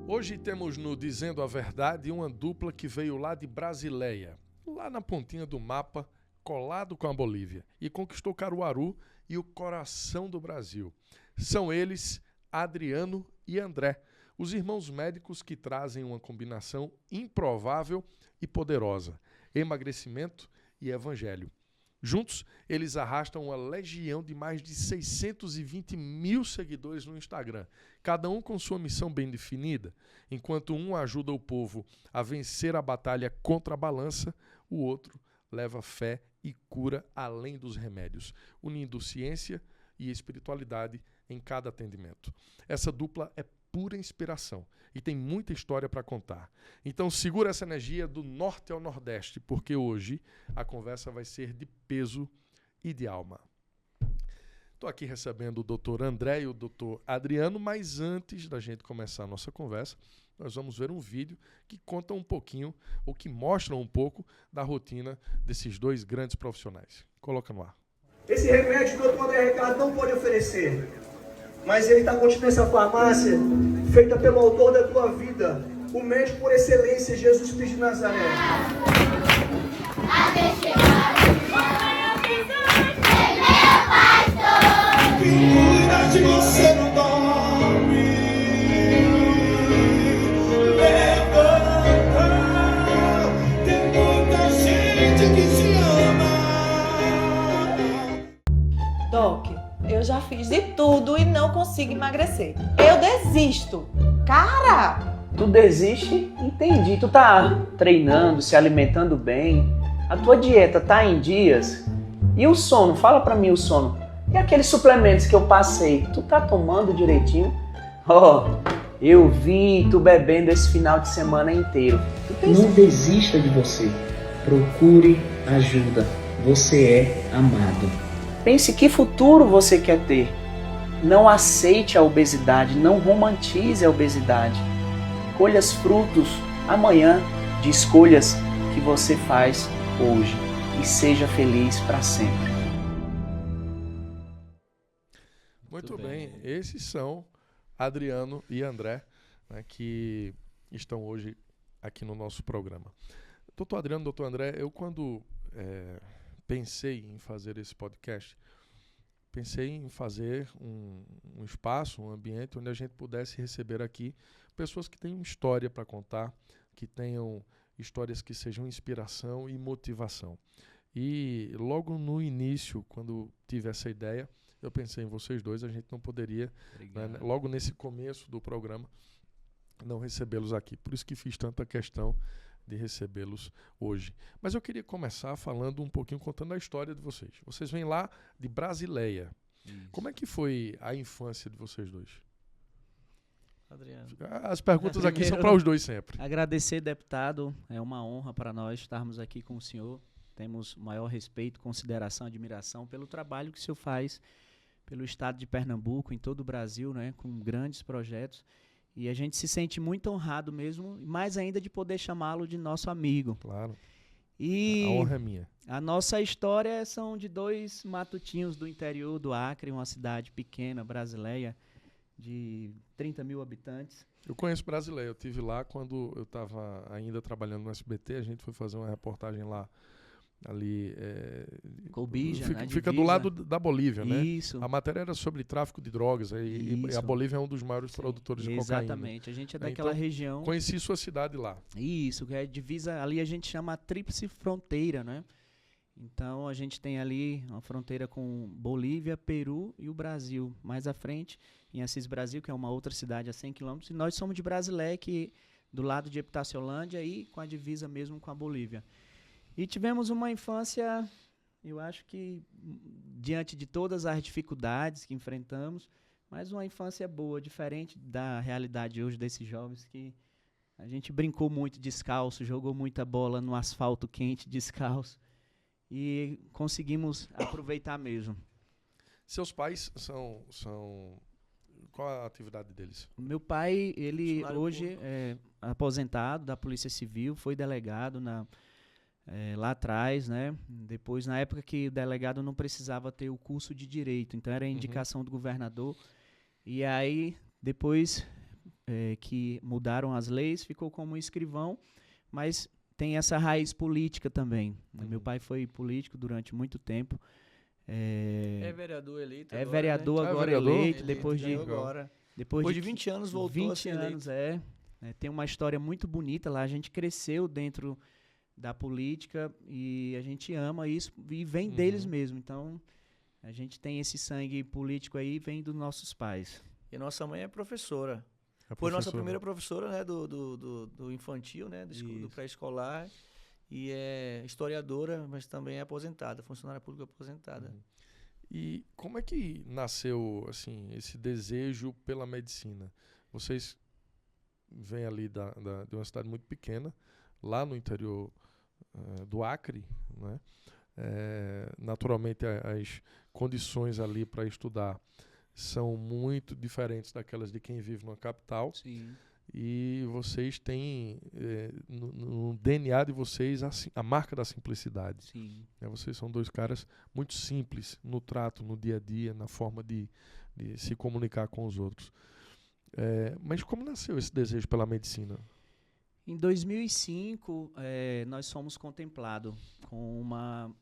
Hoje temos no Dizendo a Verdade uma dupla que veio lá de Brasileia, lá na pontinha do mapa, colado com a Bolívia, e conquistou Caruaru e o coração do Brasil. São eles Adriano e André, os irmãos médicos que trazem uma combinação improvável e poderosa: emagrecimento e evangelho. Juntos, eles arrastam uma legião de mais de 620 mil seguidores no Instagram, cada um com sua missão bem definida. Enquanto um ajuda o povo a vencer a batalha contra a balança, o outro leva fé e cura além dos remédios, unindo ciência e espiritualidade em cada atendimento. Essa dupla é pura inspiração e tem muita história para contar. Então segura essa energia do norte ao nordeste, porque hoje a conversa vai ser de peso e de alma. Estou aqui recebendo o Dr. André e o Dr. Adriano, mas antes da gente começar a nossa conversa, nós vamos ver um vídeo que conta um pouquinho, ou que mostra um pouco da rotina desses dois grandes profissionais. Coloca no ar. Esse remédio que o Dr. André Ricardo não pode oferecer, mas ele está contido nessa farmácia, feita pelo autor da tua vida, o médico por excelência, Jesus Cristo de Nazaré. Cuida de você não dorme. Levanta, tem muita gente que te ama. Doc, eu já fiz de tudo e não consigo emagrecer. Eu desisto. Cara! Tu desiste? Entendi. Tu tá treinando, se alimentando bem. A tua dieta tá em dias. E o sono? Fala pra mim o sono. E aqueles suplementos que eu passei? Tu tá tomando direitinho? Eu vi tu bebendo esse final de semana inteiro. Não desista de você. Procure ajuda. Você é amado. Pense que futuro você quer ter. Não aceite a obesidade, não romantize a obesidade. Colha os frutos amanhã de escolhas que você faz hoje e seja feliz para sempre. Muito bem, esses são Adriano e André, né, que estão hoje aqui no nosso programa. Doutor Adriano, doutor André, eu quando pensei em fazer esse podcast, pensei em fazer um espaço, um ambiente onde a gente pudesse receber aqui pessoas que tenham história para contar, que tenham histórias que sejam inspiração e motivação. E logo no início, quando tive essa ideia, eu pensei em vocês dois, a gente não poderia, né, logo nesse começo do programa, não recebê-los aqui. Por isso que fiz tanta questão de recebê-los hoje. Mas eu queria começar falando um pouquinho, contando a história de vocês. Vocês vêm lá de Brasileia. Isso. Como é que foi a infância de vocês dois? Adriano. As perguntas aqui são para os dois sempre. Agradecer, deputado. É uma honra para nós estarmos aqui com o senhor. Temos maior respeito, consideração, admiração pelo trabalho que o senhor faz pelo estado de Pernambuco, em todo o Brasil, né, com grandes projetos. E a gente se sente muito honrado mesmo, mais ainda de poder chamá-lo de nosso amigo. Claro. E a honra é minha. A nossa história são de dois matutinhos do interior do Acre, uma cidade pequena, Brasileia, de 30 mil habitantes. Eu conheço Brasileia, eu estive lá quando eu estava ainda trabalhando no SBT, a gente foi fazer uma reportagem lá, ali... Colbija, fica do lado da Bolívia, né? Isso. A matéria era sobre tráfico de drogas, e a Bolívia é um dos maiores produtores de cocaína. Exatamente, a gente é daquela região... Conheci sua cidade lá. Isso, que é divisa, ali a gente chama a tríplice fronteira, né? Então a gente tem ali uma fronteira com Bolívia, Peru e o Brasil. Mais à frente, em Assis Brasil, que é uma outra cidade a 100 quilômetros, e nós somos de Brasileia, que do lado de Epitaciolândia e com a divisa mesmo com a Bolívia. E tivemos uma infância, eu acho que diante de todas as dificuldades que enfrentamos, mas uma infância boa, diferente da realidade hoje desses jovens, que a gente brincou muito descalço, jogou muita bola no asfalto quente descalço e conseguimos aproveitar mesmo. Seus pais são... Qual a atividade deles? O meu pai, ele hoje é aposentado da Polícia Civil, foi delegado lá atrás, né? Depois, na época que o delegado não precisava ter o curso de Direito, então era a indicação do governador. E aí, depois que mudaram as leis, ficou como escrivão, mas tem essa raiz política também. Meu pai foi político durante muito tempo. É vereador eleito É agora, vereador né? agora vereador? eleito, depois de... Ganhou agora. Depois Depois de 20 anos voltou 20 a ser anos, eleito. tem uma história muito bonita lá. A gente cresceu dentro da política e a gente ama isso e vem deles mesmo. Então, a gente tem esse sangue político aí, vem dos nossos pais. E nossa mãe é professora. É Foi nossa professora. primeira professora, né, do infantil, né, do pré-escolar. E é historiadora, mas também é aposentada, funcionária pública aposentada. E como é que nasceu assim esse desejo pela medicina? Vocês vêm ali de uma cidade muito pequena, lá no interior do Acre, né? Naturalmente as condições ali para estudar são muito diferentes daquelas de quem vive numa capital. Sim. E vocês têm no DNA de vocês a marca da simplicidade. Sim. Vocês são dois caras muito simples no trato, no dia a dia, na forma de se comunicar com os outros. Mas como nasceu esse desejo pela medicina? Em 2005, nós fomos contemplados com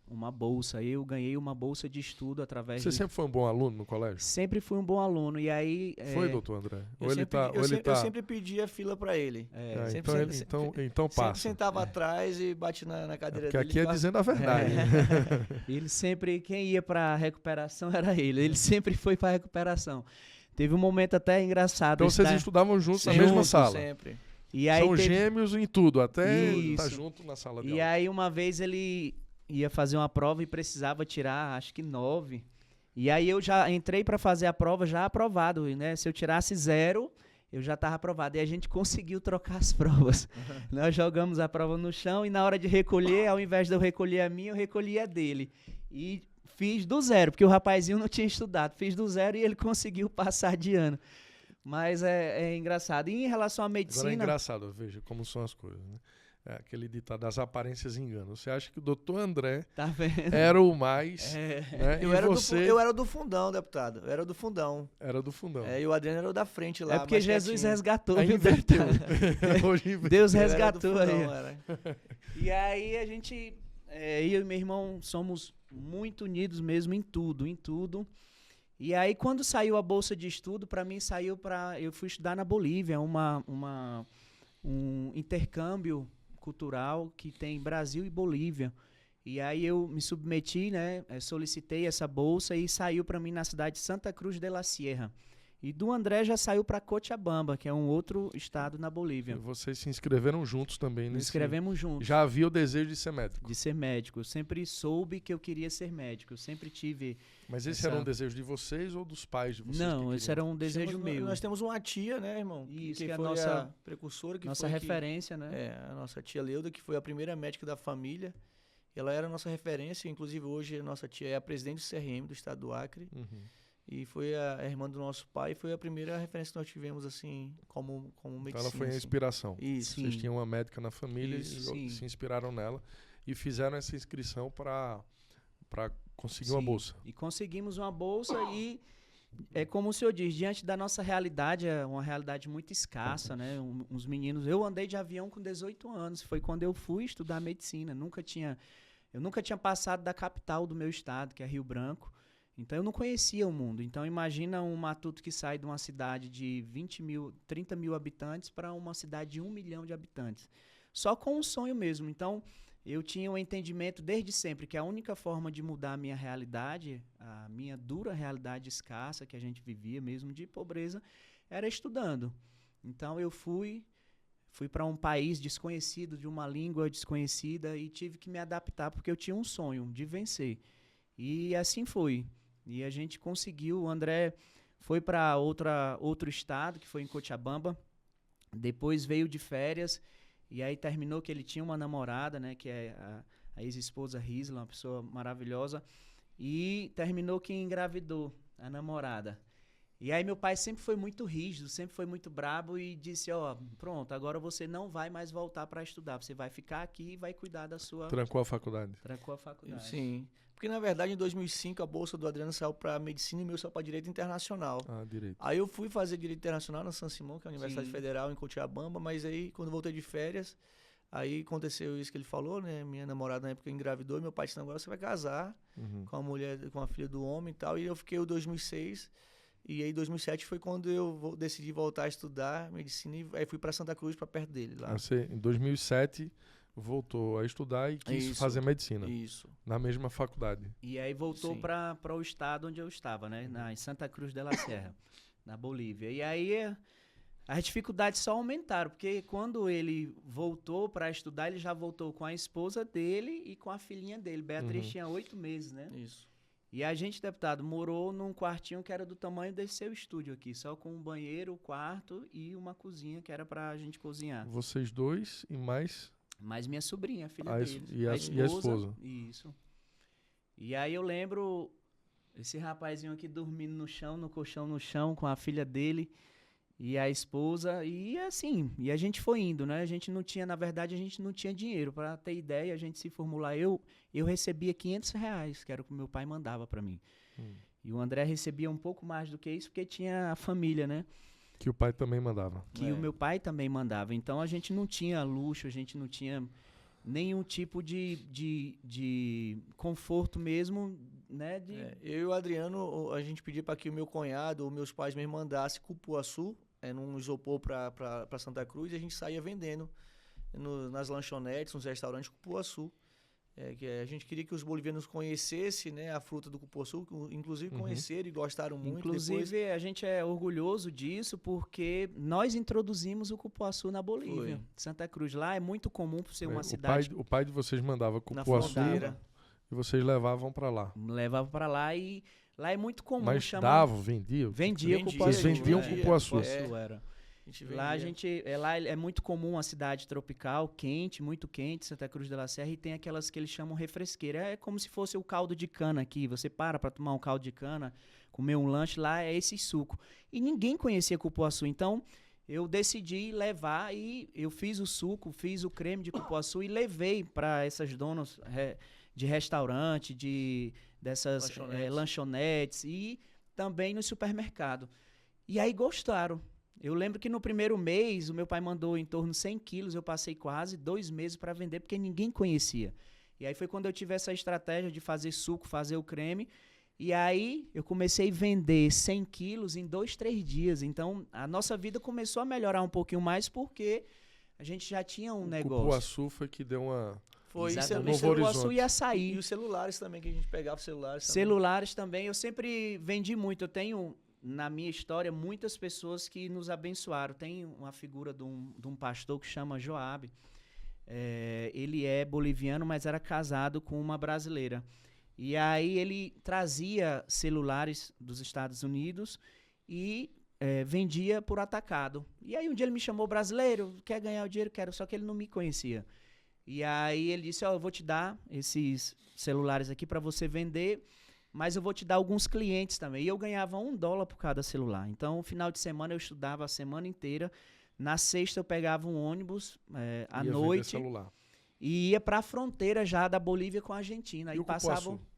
uma bolsa. Eu ganhei uma bolsa de estudo através Você sempre foi um bom aluno no colégio? Sempre fui um bom aluno. E aí... Foi, doutor André? Eu sempre pedia fila para ele. Então passa. Sempre sentava atrás e bate na cadeira Porque dele. aqui é dizendo a verdade. Ele sempre... Quem ia para recuperação era ele. Ele sempre foi para recuperação. Teve um momento até engraçado. Então vocês estudavam juntos na mesma sala? Sempre. E aí São gêmeos em tudo, até estar Isso. junto na sala de E aula. aí uma vez ele ia fazer uma prova e precisava tirar, acho que 9. E aí eu já entrei para fazer a prova já aprovado, né? Se eu tirasse 0, eu já estava aprovado. E a gente conseguiu trocar as provas. Nós jogamos a prova no chão e na hora de recolher, ao invés de eu recolher a minha, eu recolhi a dele. E fiz do 0, porque o rapazinho não tinha estudado. Fiz do 0 e ele conseguiu passar de ano. Mas é engraçado. E em relação à medicina... Agora é engraçado, veja como são as coisas, né? É aquele ditado das aparências enganam. Você acha que o doutor André Tá vendo? era o mais, né? Eu era do fundão, deputado. Eu era do fundão. Era do fundão. E o Adriano era o da frente lá. É porque mais Jesus quietinho. resgatou. Aí viu, inverteu. deputado? Hoje inverteu. Deus Eu era do resgatou aí. fundão, era. E aí a gente, eu e meu irmão somos muito unidos mesmo em tudo, em tudo. E aí quando saiu a bolsa de estudo, para mim eu fui estudar na Bolívia, um intercâmbio cultural que tem Brasil e Bolívia. E aí eu me submeti, né, solicitei essa bolsa e saiu para mim na cidade de Santa Cruz de la Sierra. E do André já saiu para Cochabamba, que é um outro estado na Bolívia. E vocês se inscreveram juntos também Nos nesse... inscrevemos juntos. Já havia o desejo de ser médico. De ser médico. Eu sempre soube que eu queria ser médico. Eu sempre tive... Mas esse era um desejo de vocês ou dos pais de vocês? Não, esse era um desejo meu. Nós temos uma tia, né, irmão? Isso, que que é a foi nossa precursora. Que nossa foi referência, né? A nossa tia Leuda, que foi a primeira médica da família. Ela era a nossa referência. Inclusive, hoje, a nossa tia é a presidente do CRM do estado do Acre. Uhum. E foi a irmã do nosso pai, foi a primeira referência que nós tivemos, assim, como medicina. Então ela foi a assim. inspiração. Isso. Vocês tinham uma médica na família Isso, e sim. se inspiraram nela e fizeram essa inscrição para conseguir uma Sim. bolsa. E conseguimos uma bolsa e, como o senhor diz, diante da nossa realidade, é uma realidade muito escassa, né? Uns meninos... Eu andei de avião com 18 anos, foi quando eu fui estudar medicina. Eu nunca tinha passado da capital do meu estado, que é Rio Branco. Então, eu não conhecia o mundo. Então, imagina um matuto que sai de uma cidade de 30 mil habitantes para uma cidade de 1 milhão de habitantes. Só com um sonho mesmo. Então, eu tinha um entendimento desde sempre que a única forma de mudar a minha realidade, a minha dura realidade escassa que a gente vivia mesmo de pobreza, era estudando. Então, eu fui para um país desconhecido, de uma língua desconhecida e tive que me adaptar porque eu tinha um sonho de vencer. E assim foi. E a gente conseguiu. O André foi para outro estado, que foi em Cochabamba. Depois veio de férias. E aí terminou que ele tinha uma namorada, né? Que é a ex-esposa Risla, uma pessoa maravilhosa. E terminou que engravidou a namorada. E aí meu pai sempre foi muito rígido, sempre foi muito brabo e disse, ó, pronto, agora você não vai mais voltar para estudar, você vai ficar aqui e vai cuidar da sua... Trancou a faculdade. Trancou a faculdade. Sim. Porque, na verdade, em 2005, a bolsa do Adriano saiu para medicina e o meu saiu para direito internacional. Ah, direito. Aí eu fui fazer direito internacional na San Simão, que é a Universidade Sim. Federal, em Cochabamba, mas aí, quando eu voltei de férias, aí aconteceu isso que ele falou, né? Minha namorada, na época, engravidou e meu pai disse, agora você vai casar com a mulher, com a filha do homem e tal. E eu fiquei em 2006... E aí, em 2007 foi quando eu decidi voltar a estudar medicina e aí fui para Santa Cruz, para perto dele lá. Você, em 2007, voltou a estudar e quis Isso, fazer medicina. Isso. Na mesma faculdade. E aí voltou Sim. para o estado onde eu estava, né? Em Santa Cruz de la Sierra, na Bolívia. E aí as dificuldades só aumentaram, porque quando ele voltou para estudar, ele já voltou com a esposa dele e com a filhinha dele. Beatriz tinha 8 meses, né? Isso. E a gente, deputado, morou num quartinho que era do tamanho desse seu estúdio aqui, só com um banheiro, quarto e uma cozinha que era pra gente cozinhar. Vocês dois e mais... Mas minha sobrinha, a filha A deles. e a esposa. Isso. E aí eu lembro esse rapazinho aqui dormindo no chão, no colchão no chão, com a filha dele e a esposa. E assim, e a gente foi indo, né? A gente não tinha, na verdade, a gente não tinha dinheiro. Pra ter ideia, a gente se formular. Eu recebia R$500, que era o que meu pai mandava pra mim. E o André recebia um pouco mais do que isso, porque tinha a família, né? Que o pai também mandava. Que o meu pai também mandava. Então a gente não tinha luxo, a gente não tinha nenhum tipo de conforto mesmo, né? Eu e o Adriano, a gente pedia para que o meu cunhado ou meus pais me mandassem cupuaçu num isopor para Santa Cruz e a gente saía vendendo nas lanchonetes, nos restaurantes cupuaçu. Que a gente queria que os bolivianos conhecessem, né, a fruta do cupuaçu, inclusive conheceram e gostaram muito. Inclusive, a gente é orgulhoso disso porque nós introduzimos o cupuaçu na Bolívia. Santa Cruz. Lá é muito comum por ser uma cidade... O pai de vocês mandava na cupuaçu fronteira. e vocês levavam para lá. Levava para lá e lá é muito comum. Mas davam, vendiam? Vendia Vendia, cupuaçu. Vocês vendiam é, cupuaçu? Era. Lá Lá é muito comum uma cidade tropical, quente, muito quente, Santa Cruz de la Serra, e tem aquelas que eles chamam refresqueira. É como se fosse o caldo de cana aqui. Você para tomar um caldo de cana, comer um lanche, lá é esse suco. E ninguém conhecia cupuaçu, então eu decidi levar e eu fiz o suco, fiz o creme de cupuaçu e levei para essas donas de restaurante, dessas lanchonetes e também no supermercado. E aí gostaram. Eu lembro que no primeiro mês, o meu pai mandou em torno de 100 quilos, eu passei quase 2 meses para vender, porque ninguém conhecia. E aí foi quando eu tive essa estratégia de fazer suco, fazer o creme, e aí eu comecei a vender 100 quilos em 2, 3 dias. Então, a nossa vida começou a melhorar um pouquinho mais, porque a gente já tinha um negócio. O cupuaçu foi que deu uma... Foi Exatamente. Novo Cupuaçu Horizonte. ia sair. E os celulares também, que a gente pegava os celulares. Celulares também, eu sempre vendi muito. Eu tenho... Na minha história, muitas pessoas que nos abençoaram. Tem uma figura de um pastor que chama Joabe. Ele é boliviano, mas era casado com uma brasileira. E aí ele trazia celulares dos Estados Unidos e vendia por atacado. E aí um dia ele me chamou, brasileiro, quer ganhar o dinheiro? Quero, só que ele não me conhecia. E aí ele disse, eu vou te dar esses celulares aqui para você vender, mas eu vou te dar alguns clientes também. E eu ganhava $1 por cada celular. Então, no final de semana, eu estudava a semana inteira. Na sexta, eu pegava um ônibus à noite e ia para a fronteira já da Bolívia com a Argentina. E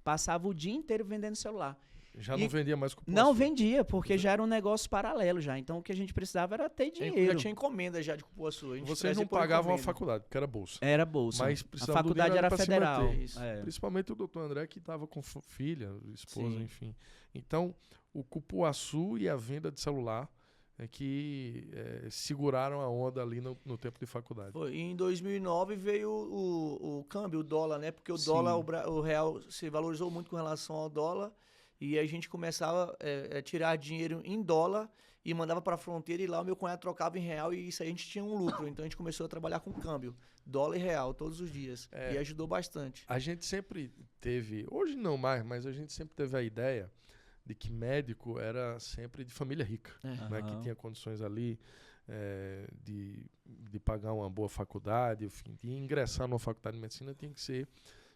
passava o dia inteiro vendendo celular. Já não vendia mais cupuaçu? Não vendia, porque já era um negócio paralelo já. Então, o que a gente precisava era ter dinheiro. Já tinha encomenda já de cupuaçu. Vocês não pagavam a faculdade, porque era bolsa. Era bolsa. Mas a faculdade era federal. Principalmente o doutor André, que estava com filha, esposa, enfim. Então, o cupuaçu e a venda de celular que seguraram a onda ali no tempo de faculdade. E em 2009 veio o câmbio, o dólar, né? Porque o dólar, o real se valorizou muito com relação ao dólar. E a gente começava a tirar dinheiro em dólar e mandava para a fronteira e lá o meu cunhado trocava em real e isso aí a gente tinha um lucro. Então a gente começou a trabalhar com câmbio, dólar e real, todos os dias. E ajudou bastante. A gente sempre teve, hoje não mais, mas a gente sempre teve a ideia de que médico era sempre de família rica, né? Que tinha condições ali de pagar uma boa faculdade, enfim, de ingressar numa faculdade de medicina tinha que ser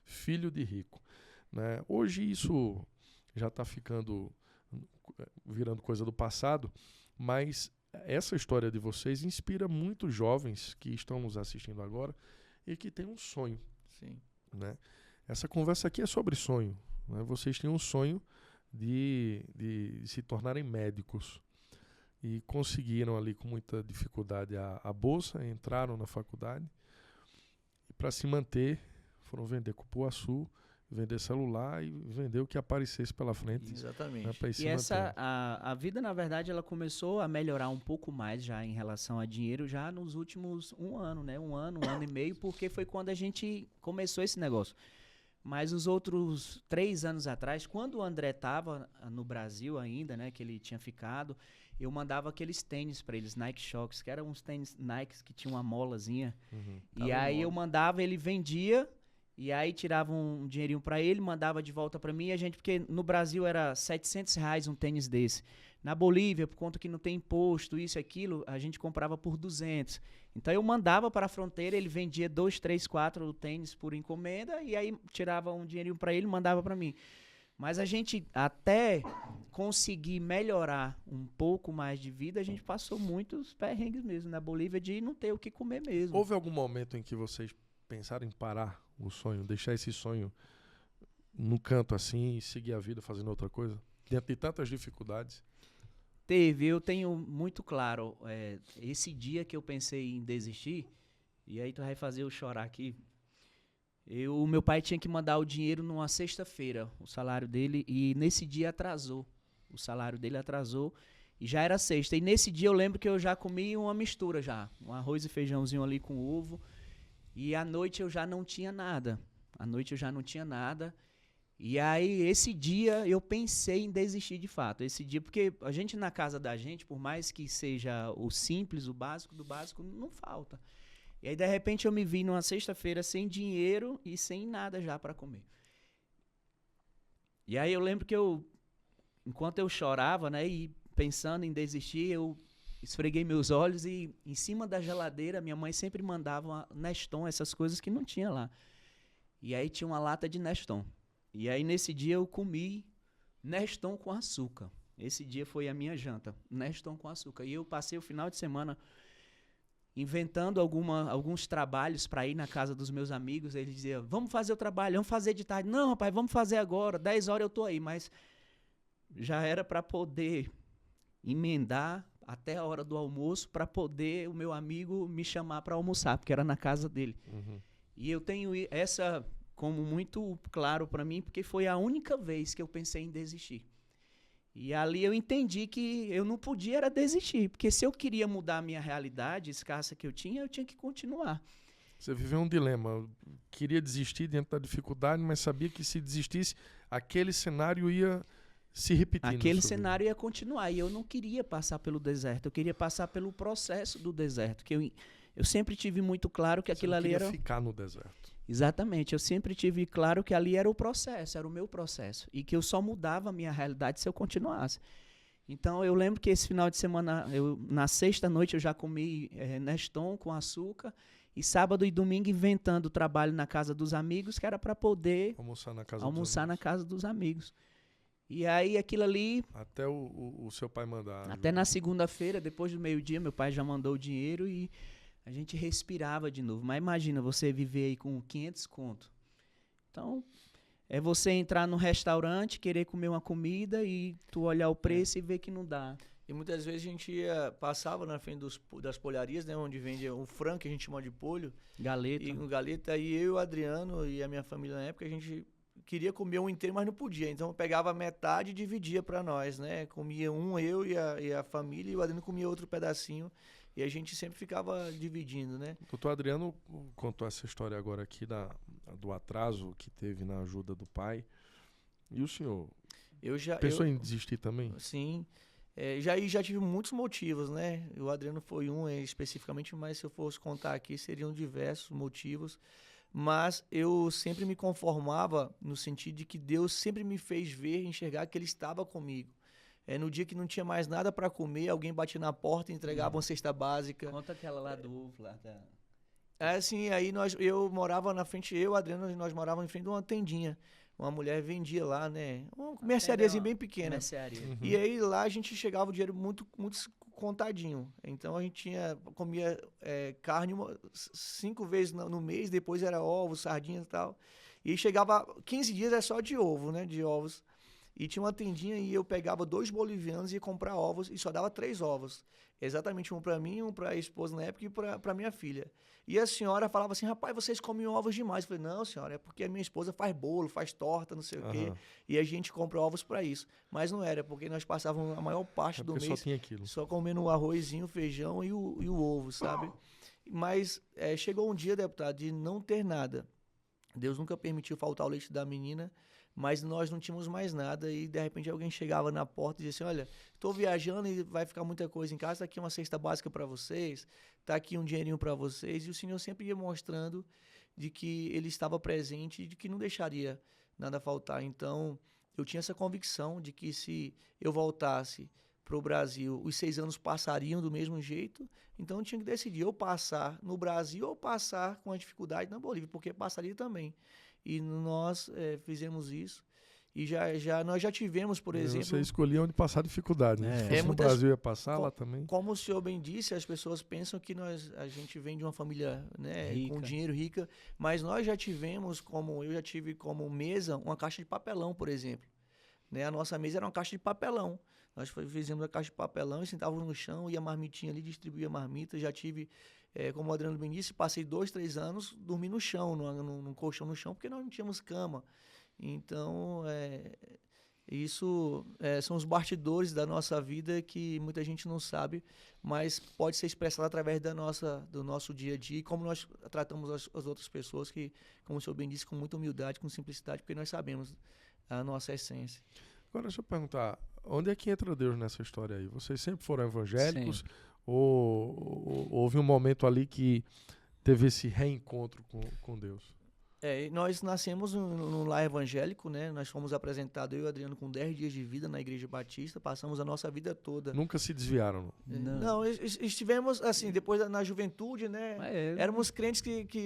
filho de rico, né? Hoje isso já está ficando virando coisa do passado, mas essa história de vocês inspira muitos jovens que estão nos assistindo agora e que têm um sonho. Sim. Né? Essa conversa aqui é sobre sonho. Né? Vocês têm um sonho de se tornarem médicos e conseguiram ali com muita dificuldade a bolsa, entraram na faculdade e para se manter foram vender cupuaçu, vender celular e vender o que aparecesse pela frente. Exatamente. Né, para ir se E manter. a vida, na verdade, ela começou a melhorar um pouco mais já em relação a dinheiro já nos últimos 1 ano, né? 1 ano e meio, porque foi quando a gente começou esse negócio. Mas os outros 3 anos atrás, quando o André estava no Brasil ainda, né? Que ele tinha ficado, eu mandava aqueles tênis para eles, Nike Shox, que eram uns tênis Nike que tinham uma molazinha. E aí eu mandava, ele vendia... E aí tirava um dinheirinho pra ele, mandava de volta pra mim, e a gente, porque no Brasil era R$700 um tênis desse. Na Bolívia, por conta que não tem imposto, isso e aquilo, a gente comprava por 200. Então eu mandava para a fronteira, ele vendia 2, 3, 4 tênis por encomenda, e aí tirava um dinheirinho pra ele e mandava pra mim. Mas a gente, até conseguir melhorar um pouco mais de vida, a gente passou muitos perrengues mesmo na Bolívia de não ter o que comer mesmo. Houve algum momento em que vocês pensaram em parar o sonho, deixar esse sonho no canto assim e seguir a vida fazendo outra coisa? Diante de tantas dificuldades? Teve, eu tenho muito claro, esse dia que eu pensei em desistir, e aí tu vai fazer eu chorar aqui, meu pai tinha que mandar o dinheiro numa sexta-feira, o salário dele, e nesse dia atrasou, o salário dele atrasou, e já era sexta, e nesse dia eu lembro que eu já comi uma mistura já, um arroz e feijãozinho ali com ovo, e à noite eu já não tinha nada, e aí esse dia eu pensei em desistir de fato, esse dia, porque a gente na casa da gente, por mais que seja o simples, o básico do básico, não falta. E aí de repente eu me vi numa sexta-feira sem dinheiro e sem nada já para comer. E aí eu lembro que enquanto eu chorava, né, e pensando em desistir, eu esfreguei meus olhos e em cima da geladeira minha mãe sempre mandava uma Neston, essas coisas que não tinha lá. E aí tinha uma lata de Neston. E aí nesse dia eu comi Neston com açúcar. Esse dia foi a minha janta, Neston com açúcar. E eu passei o final de semana inventando alguns trabalhos para ir na casa dos meus amigos. Eles diziam, vamos fazer o trabalho, vamos fazer de tarde. Não, rapaz, vamos fazer agora, 10 horas eu tô aí. Mas já era para poder emendar até a hora do almoço para poder o meu amigo me chamar para almoçar, porque era na casa dele. Uhum. E eu tenho essa como muito claro para mim, porque foi a única vez que eu pensei em desistir. E ali eu entendi que eu não podia era desistir, porque se eu queria mudar a minha realidade escassa que eu tinha que continuar. Você viveu um dilema. Queria desistir diante da dificuldade, mas sabia que se desistisse, aquele cenário ia se repetindo. Aquele cenário ia continuar. E eu não queria passar pelo deserto. Eu queria passar pelo processo do deserto. Que eu sempre tive muito claro que aquilo ali era... Você não queria ficar no deserto. Exatamente. Eu sempre tive claro que ali era o processo, era o meu processo. E que eu só mudava a minha realidade se eu continuasse. Então, eu lembro que esse final de semana, na sexta-noite, eu já comi Neston com açúcar. E sábado e domingo inventando trabalho na casa dos amigos, que era para poder almoçar na casa dos amigos. E aí aquilo ali... Até o seu pai mandar. Até na segunda-feira, depois do meio-dia, meu pai já mandou o dinheiro e a gente respirava de novo. Mas imagina você viver aí com 500 conto. Então, é você entrar no restaurante, querer comer uma comida e tu olhar o preço e ver que não dá. E muitas vezes a gente passava na frente das polharias, né, onde vende o frango, que a gente chama de polho. Galeta. E galeta. E eu, o Adriano e a minha família na época, a gente queria comer um inteiro, mas não podia. Então eu pegava metade e dividia para nós, né? Comia eu e a família, e o Adriano comia outro pedacinho. E a gente sempre ficava dividindo, né? O doutor Adriano contou essa história agora aqui do atraso que teve na ajuda do pai. E o senhor pensou em desistir também? Sim. Já tive muitos motivos, né? O Adriano foi um especificamente, mas se eu fosse contar aqui, seriam diversos motivos. Mas eu sempre me conformava no sentido de que Deus sempre me fez ver, enxergar que Ele estava comigo. No dia que não tinha mais nada para comer, alguém batia na porta e entregava uma cesta básica. Conta aquela lá do ovo. Assim, aí eu morava na frente, eu e o Adriano, nós morávamos em frente de uma tendinha. uma mulher vendia lá, né? Uma merceariazinha bem pequena. Mercearia. E aí lá a gente chegava o dinheiro muito contadinho. Então a gente comia carne 5 vezes no mês, depois era ovos, sardinhas e tal. E chegava 15 dias é só de ovo, né? De ovos. E tinha uma tendinha e eu pegava 2 bolivianos e ia comprar ovos e só dava 3 ovos. Exatamente, um para mim, um para a esposa na época e para minha filha. E a senhora falava assim, rapaz, vocês comem ovos demais. Eu falei, não, senhora, é porque a minha esposa faz bolo, faz torta, não sei o quê. E a gente compra ovos para isso. Mas não era, porque nós passávamos a maior parte do mês só tinha aquilo. Só comendo o arrozinho, o feijão e o ovo, sabe? Mas chegou um dia, deputado, de não ter nada. Deus nunca permitiu faltar o leite da menina, mas nós não tínhamos mais nada e de repente alguém chegava na porta e dizia assim, olha, estou viajando e vai ficar muita coisa em casa, tá aqui uma cesta básica para vocês, tá aqui um dinheirinho para vocês, e o Senhor sempre ia mostrando de que Ele estava presente e de que não deixaria nada faltar. Então, eu tinha essa convicção de que se eu voltasse para o Brasil, os 6 anos passariam do mesmo jeito, então eu tinha que decidir, ou passar no Brasil ou passar com a dificuldade na Bolívia, porque passaria também. E nós fizemos isso. E nós já tivemos, por exemplo... Você escolhia onde passar dificuldade, né? Se fosse no Brasil ia passar lá também. Como o senhor bem disse, as pessoas pensam que a gente vem de uma família, né, com dinheiro rica, mas nós já tivemos, eu já tive como mesa, uma caixa de papelão, por exemplo. Né? A nossa mesa era uma caixa de papelão. Nós fizemos a caixa de papelão e sentávamos no chão, ia a marmitinha ali, distribuía a marmita. Já tive, como o Adriano bem disse, passei 2, 3 anos dormindo no chão, num colchão no chão, porque nós não tínhamos cama. Então, isso são os bastidores da nossa vida que muita gente não sabe, mas pode ser expressado através do nosso dia a dia e como nós tratamos as outras pessoas, que, como o senhor bem disse, com muita humildade, com simplicidade, porque nós sabemos a nossa essência. Agora, deixa eu perguntar, onde é que entra Deus nessa história aí? Vocês sempre foram evangélicos? Ou houve um momento ali que teve esse reencontro com Deus? Nós nascemos num lar evangélico, né? Nós fomos apresentados, eu e o Adriano, com 10 dias de vida na Igreja Batista, passamos a nossa vida toda. Nunca se desviaram? Não, estivemos, assim, depois na juventude, né? Éramos crentes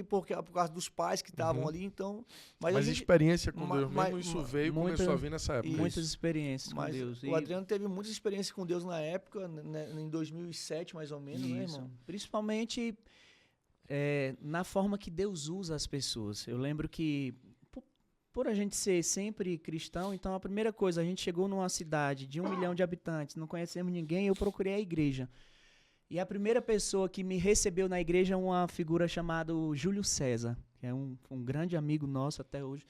por causa dos pais que estavam ali, então... Mas experiência com Deus mesmo, isso começou a vir nessa época. Muitas experiências com Deus. O Adriano teve muitas experiências com Deus na época, né? Em 2007, mais ou menos, né, irmão? Principalmente... na forma que Deus usa as pessoas. Eu lembro que, por a gente ser sempre cristão, então a primeira coisa, a gente chegou numa cidade de 1 milhão de habitantes, não conhecemos ninguém, eu procurei a igreja. E a primeira pessoa que me recebeu na igreja é uma figura chamada Júlio César, que é um grande amigo nosso até hoje.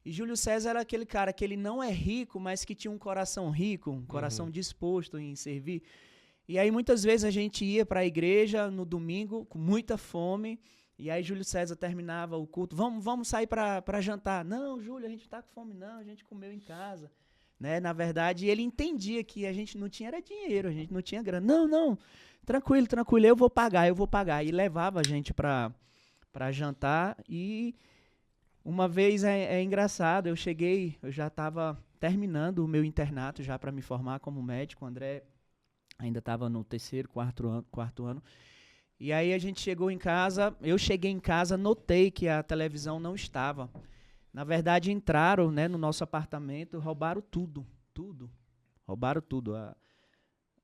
E Júlio César era aquele cara que ele não é rico, mas que tinha um coração rico, um coração disposto em servir. E aí muitas vezes a gente ia para a igreja no domingo com muita fome, e aí Júlio César terminava o culto, vamos sair para jantar. Não, Júlio, a gente não está com fome não, a gente comeu em casa. Né? Na verdade, ele entendia que a gente não tinha dinheiro, a gente não tinha grana. Não, tranquilo, eu vou pagar. E levava a gente para jantar. E uma vez é engraçado, eu já estava terminando o meu internato já para me formar como médico, o André ainda estava no 3º, 4º ano. E aí a gente chegou em casa, eu cheguei em casa, notei que a televisão não estava. Na verdade, entraram, né, no nosso apartamento, roubaram tudo. Roubaram tudo.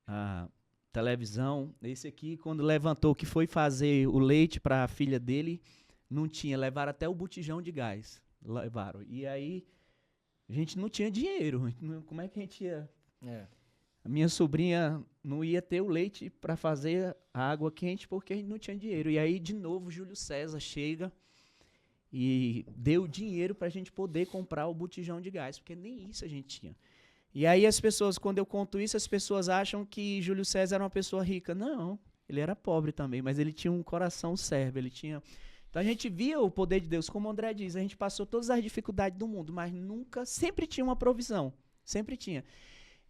A televisão, esse aqui, quando levantou que foi fazer o leite para a filha dele, não tinha, levaram até o botijão de gás. Levaram. E aí, a gente não tinha dinheiro. Como é que a gente ia... A minha sobrinha não ia ter o leite para fazer a água quente porque a gente não tinha dinheiro. E aí, de novo, Júlio César chega e deu dinheiro para a gente poder comprar o botijão de gás, porque nem isso a gente tinha. E aí as pessoas, quando eu conto isso, as pessoas acham que Júlio César era uma pessoa rica. Não, ele era pobre também, mas ele tinha um coração sérvio, ele tinha... Então a gente via o poder de Deus, como o André diz, a gente passou todas as dificuldades do mundo, mas sempre tinha uma provisão, sempre tinha.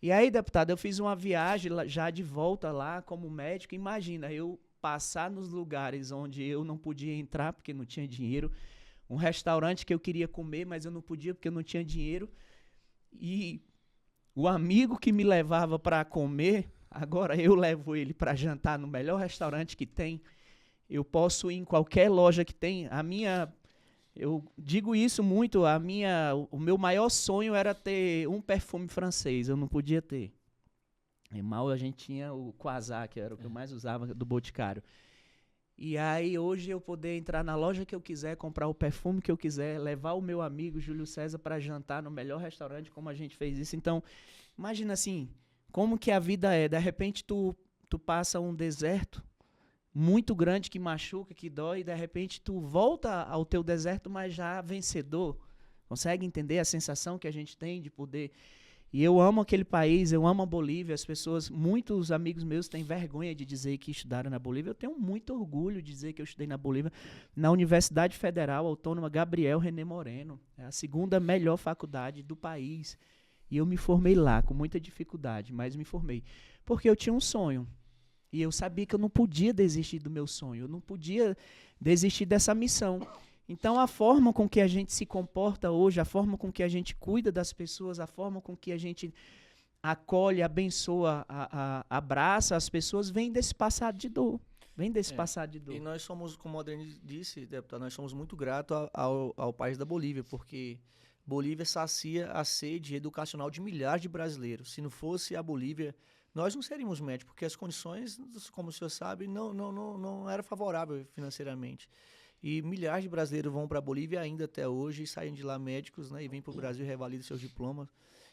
E aí, deputado, eu fiz uma viagem já de volta lá como médico. Imagina, eu passar nos lugares onde eu não podia entrar porque não tinha dinheiro. Um restaurante que eu queria comer, mas eu não podia porque eu não tinha dinheiro. E o amigo que me levava para comer, agora eu levo ele para jantar no melhor restaurante que tem. Eu posso ir em qualquer loja que tem. A minha Eu digo isso muito, o meu maior sonho era ter um perfume francês, eu não podia ter. E mal a gente tinha o Quasar, que era o que eu mais usava, do Boticário. E aí hoje eu poder entrar na loja que eu quiser, comprar o perfume que eu quiser, levar o meu amigo Júlio César para jantar no melhor restaurante, como a gente fez isso. Então, imagina assim, como que a vida é. De repente tu passa um deserto muito grande que machuca, que dói, e de repente tu volta ao teu deserto, mas já vencedor. Consegue entender a sensação que a gente tem de poder... E eu amo aquele país, eu amo a Bolívia, as pessoas, muitos amigos meus têm vergonha de dizer que estudaram na Bolívia. Eu tenho muito orgulho de dizer que eu estudei na Bolívia, na Universidade Federal Autônoma Gabriel René Moreno. É a segunda melhor faculdade do país. E eu me formei lá, com muita dificuldade, mas me formei. Porque eu tinha um sonho. E eu sabia que eu não podia desistir do meu sonho, eu não podia desistir dessa missão. Então, a forma com que a gente se comporta hoje, a forma com que a gente cuida das pessoas, a forma com que a gente acolhe, abençoa, abraça as pessoas, vem desse passado de dor. Vem desse passado de dor. E nós somos, como o Adriano disse, deputado, nós somos muito gratos ao país da Bolívia, porque Bolívia sacia a sede educacional de milhares de brasileiros. Se não fosse a Bolívia, nós não seríamos médicos, porque as condições, como o senhor sabe, não era favorável financeiramente. E milhares de brasileiros vão para a Bolívia ainda até hoje, e saem de lá médicos, né, e vêm para o Brasil e revalidam seus diplomas.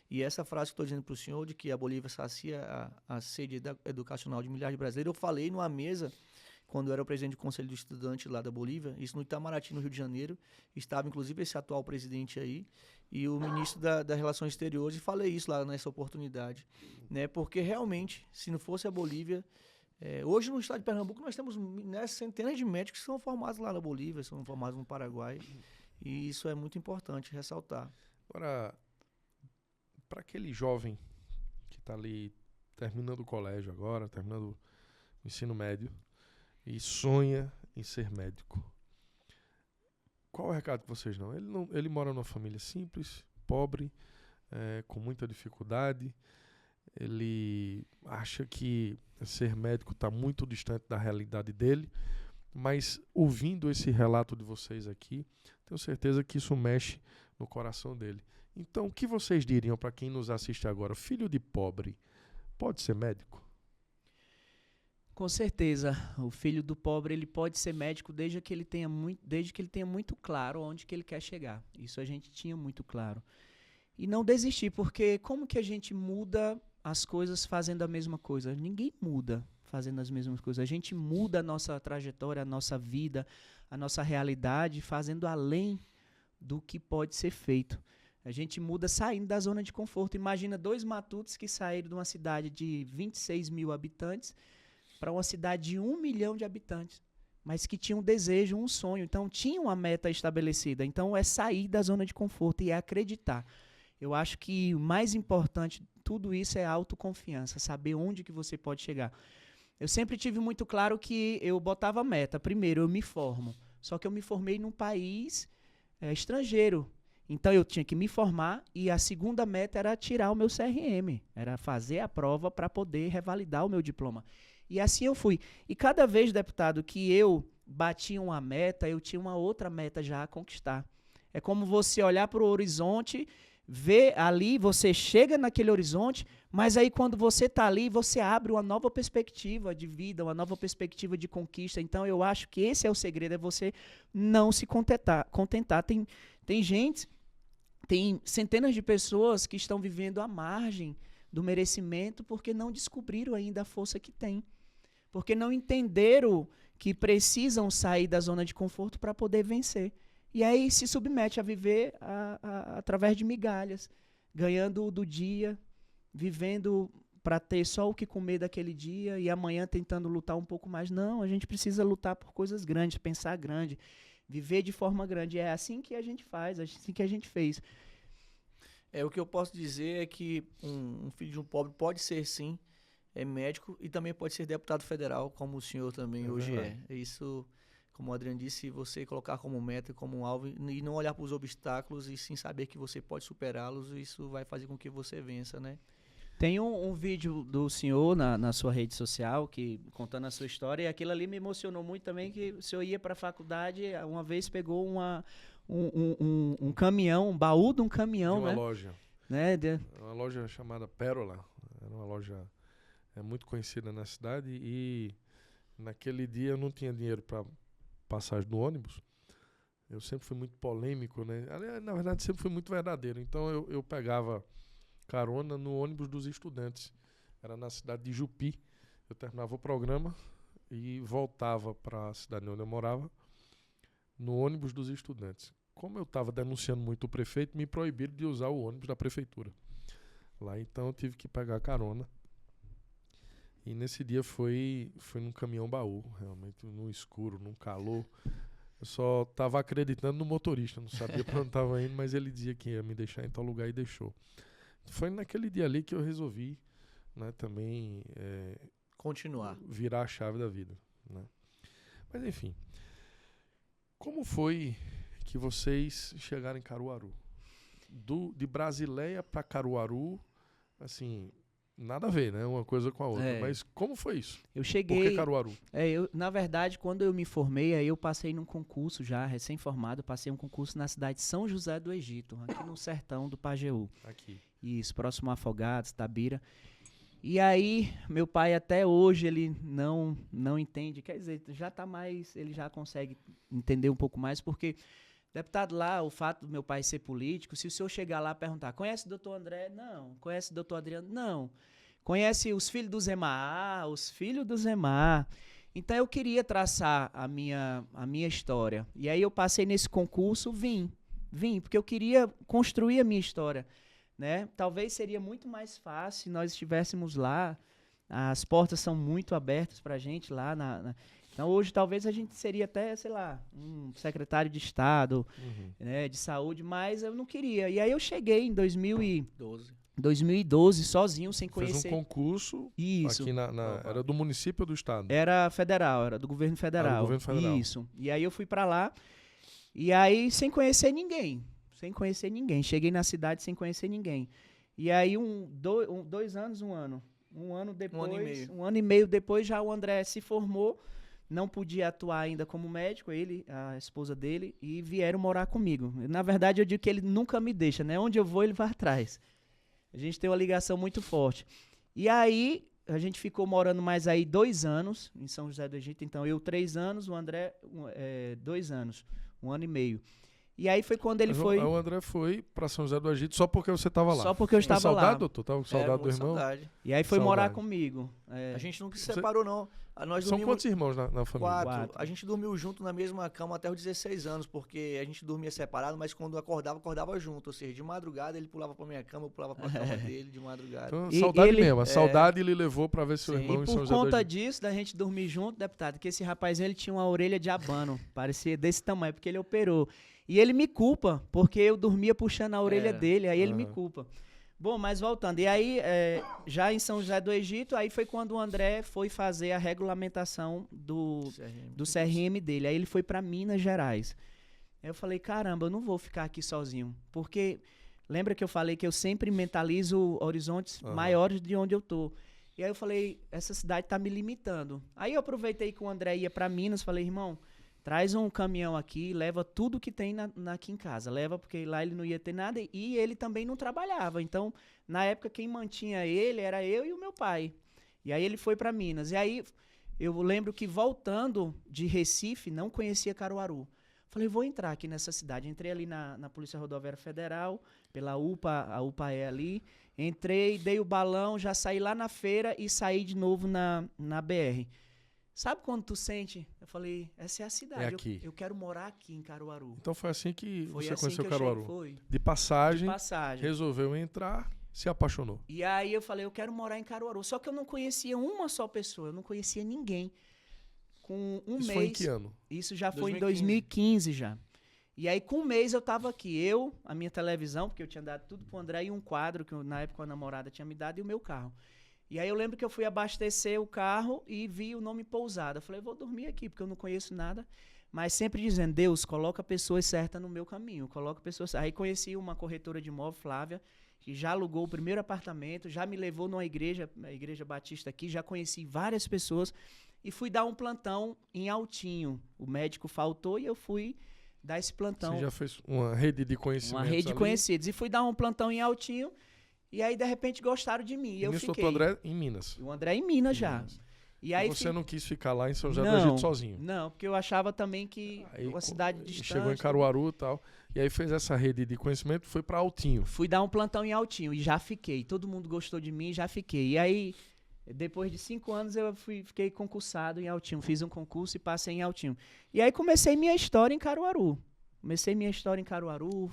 E essa frase que estou dizendo para o senhor, de que a Bolívia sacia a sede educacional de milhares de brasileiros, eu falei numa mesa, quando eu era o presidente do Conselho do Estudante lá da Bolívia, isso no Itamaraty, no Rio de Janeiro, estava inclusive esse atual presidente aí, e o ministro das Relações Exteriores, e falei isso lá nessa oportunidade, né, porque realmente, se não fosse a Bolívia... hoje no estado de Pernambuco nós temos, né, centenas de médicos que são formados lá na Bolívia, são formados no Paraguai, e isso é muito importante ressaltar. Agora, para aquele jovem que está ali terminando o colégio agora, terminando o ensino médio e sonha em ser médico, qual é o recado que vocês dão? Ele mora numa família simples, pobre, com muita dificuldade. Ele acha que ser médico está muito distante da realidade dele, mas ouvindo esse relato de vocês aqui, tenho certeza que isso mexe no coração dele. Então, o que vocês diriam para quem nos assiste agora? Filho de pobre pode ser médico? Com certeza, o filho do pobre ele pode ser médico desde que ele tenha muito claro onde que ele quer chegar. Isso a gente tinha muito claro. E não desistir, porque como que a gente muda as coisas fazendo a mesma coisa? Ninguém muda fazendo as mesmas coisas. A gente muda a nossa trajetória, a nossa vida, a nossa realidade, fazendo além do que pode ser feito. A gente muda saindo da zona de conforto. Imagina 2 matutos que saíram de uma cidade de 26 mil habitantes para uma cidade de 1 milhão de habitantes, mas que tinham um desejo, um sonho. Então, tinha uma meta estabelecida. Então, é sair da zona de conforto e é acreditar. Eu acho que o mais importante de tudo isso é a autoconfiança, saber onde que você pode chegar. Eu sempre tive muito claro que eu botava meta. Primeiro, eu me formo. Só que eu me formei num país estrangeiro. Então, eu tinha que me formar e a segunda meta era tirar o meu CRM. Era fazer a prova para poder revalidar o meu diploma. E assim eu fui. E cada vez, deputado, que eu batia uma meta, eu tinha uma outra meta já a conquistar. É como você olhar para o horizonte, ver ali, você chega naquele horizonte, mas aí quando você está ali, você abre uma nova perspectiva de vida, uma nova perspectiva de conquista. Então eu acho que esse é o segredo, é você não se contentar. Tem gente, tem centenas de pessoas que estão vivendo à margem do merecimento porque não descobriram ainda a força que tem. Porque não entenderam que precisam sair da zona de conforto para poder vencer. E aí se submete a viver através de migalhas, ganhando do dia, vivendo para ter só o que comer daquele dia e amanhã tentando lutar um pouco mais. Não, a gente precisa lutar por coisas grandes, pensar grande, viver de forma grande. É assim que a gente faz, é assim que a gente fez. O que eu posso dizer é que um filho de um pobre pode ser, sim, médico e também pode ser deputado federal, como o senhor também hoje é. Isso, como o Adriano disse, você colocar como meta, como um alvo e não olhar para os obstáculos e sim saber que você pode superá-los, isso vai fazer com que você vença, né? Tem um vídeo do senhor na sua rede social, contando a sua história, e aquilo ali me emocionou muito também, que o senhor ia para a faculdade, uma vez pegou um caminhão, um baú de um caminhão, de uma né? loja. Né? Uma loja chamada Pérola. Era uma loja muito conhecida na cidade e naquele dia eu não tinha dinheiro para passagem do ônibus. Eu sempre fui muito polêmico, né? Aliás, na verdade, sempre fui muito verdadeiro. Então eu pegava carona no ônibus dos estudantes. Era na cidade de Jupi. Eu terminava o programa e voltava para a cidade onde eu morava no ônibus dos estudantes. Como eu estava denunciando muito o prefeito, me proibiram de usar o ônibus da prefeitura. Lá então eu tive que pegar carona. E nesse dia foi num caminhão baú, realmente no escuro, num calor. Eu só estava acreditando no motorista, não sabia para onde estava indo, mas ele dizia que ia me deixar em tal lugar e deixou. Foi naquele dia ali que eu resolvi, né, também Continuar. virar a chave da vida, né? Mas enfim, como foi que vocês chegaram em Caruaru? De Brasileia para Caruaru, assim, nada a ver, né? Uma coisa com a outra. Mas como foi isso? Eu cheguei... Por que Caruaru? Na verdade, quando eu me formei, aí eu passei num concurso já, recém-formado, passei um concurso na cidade de São José do Egito, aqui no sertão do Pajeú. Aqui. Isso, próximo a Afogados, Tabira. E aí, meu pai até hoje, ele não entende, quer dizer, já tá mais, ele já consegue entender um pouco mais, porque, deputado, lá, o fato do meu pai ser político, se o senhor chegar lá e perguntar, conhece o doutor André? Não. Conhece o doutor Adriano? Não. Conhece os filhos do Zemar? Os filhos do Zemar. Então, eu queria traçar a minha história. E aí, eu passei nesse concurso, vim, porque eu queria construir a minha história. Né? Talvez seria muito mais fácil se nós estivéssemos lá. As portas são muito abertas para a gente lá. Então, hoje, talvez a gente seria até, sei lá, um secretário de Estado, né, de saúde, mas eu não queria. E aí eu cheguei em 2012, sozinho, sem conhecer. Fez um concurso. Isso. Aqui era do município ou do estado? Era federal, era do governo federal. Do governo federal. Isso. E aí eu fui para lá, e aí sem conhecer ninguém. Cheguei na cidade sem conhecer ninguém. E aí, 2 anos, um ano depois, um ano e meio depois, já o André se formou, não podia atuar ainda como médico, ele, a esposa dele, e vieram morar comigo. Na verdade, eu digo que ele nunca me deixa, né? Onde eu vou, ele vai atrás. A gente tem uma ligação muito forte. E aí, a gente ficou morando mais aí 2 anos, em São José do Egito. Então, eu 3 anos, o André 2 anos, 1 ano e meio. E aí foi quando ele foi... O André foi para São José do Egito só porque você estava lá. Só porque eu estava lá. Saudade, doutor? Tava com saudade do irmão? Saudade. E aí foi morar comigo. A gente nunca se separou, não. Nós São quantos irmãos na família? 4. A gente dormiu junto na mesma cama até os 16 anos, porque a gente dormia separado, mas quando acordava junto. Ou seja, de madrugada ele pulava pra minha cama, eu pulava pra cama dele de madrugada. Então, saudade mesmo. A saudade ele levou pra ver seu irmão em São José do Egito. E por conta disso, da gente dormir junto, deputado, que esse rapaz, ele tinha uma orelha de abano. Parecia desse tamanho, porque ele operou. E ele me culpa, porque eu dormia puxando a orelha dele, aí ele me culpa. Bom, mas voltando, e aí, já em São José do Egito, aí foi quando o André foi fazer a regulamentação do CRM dele. Aí ele foi para Minas Gerais. Aí eu falei, caramba, eu não vou ficar aqui sozinho, porque lembra que eu falei que eu sempre mentalizo horizontes maiores de onde eu tô. E aí eu falei, essa cidade tá me limitando. Aí eu aproveitei que o André ia para Minas, falei, irmão, traz um caminhão aqui, leva tudo que tem aqui em casa. Leva, porque lá ele não ia ter nada e ele também não trabalhava. Então, na época, quem mantinha ele era eu e o meu pai. E aí ele foi para Minas. E aí, eu lembro que voltando de Recife, não conhecia Caruaru. Falei, vou entrar aqui nessa cidade. Entrei ali na Polícia Rodoviária Federal, pela UPA, a UPA é ali. Entrei, dei o balão, já saí lá na feira e saí de novo na BR. Sabe quando tu sente? Eu falei, essa é a cidade. É aqui. Eu quero morar aqui em Caruaru. Então foi assim que você assim conheceu que Caruaru? Foi. De passagem, passagem. Resolveu entrar, se apaixonou. E aí eu falei, eu quero morar em Caruaru. Só que eu não conhecia uma só pessoa, eu não conhecia ninguém. Com um mês... Isso foi em que ano? Isso já foi em 2015 já. E aí com um mês eu tava aqui, a minha televisão, porque eu tinha dado tudo pro André, e um quadro que na época a namorada tinha me dado, e o meu carro. E aí eu lembro que eu fui abastecer o carro e vi o nome Pousada. Eu falei, vou dormir aqui, porque eu não conheço nada. Mas sempre dizendo, Deus, coloca pessoas certas no meu caminho. Coloca pessoas certas. Aí conheci uma corretora de imóvel, Flávia, que já alugou o primeiro apartamento, já me levou numa igreja, a Igreja Batista aqui, já conheci várias pessoas. E fui dar um plantão em Altinho. O médico faltou e eu fui dar esse plantão. Você já fez uma rede de conhecimentos Uma rede de ali? conhecidos. E fui dar um plantão em Altinho, e aí, de repente, gostaram de mim. E eu nisso, fiquei. o André em Minas. O André em Minas já. Minas. E aí Você não quis ficar lá em São José do Não, Egito sozinho. Não, porque eu achava também que Aí, uma cidade distante. chegou em Caruaru e tal. E aí fez essa rede de conhecimento, foi pra Altinho. Fui dar um plantão em Altinho e já fiquei. Todo mundo gostou de mim e já fiquei. E aí, depois de 5 anos, eu fiquei concursado em Altinho. Fiz um concurso e passei em Altinho. E aí comecei minha história em Caruaru.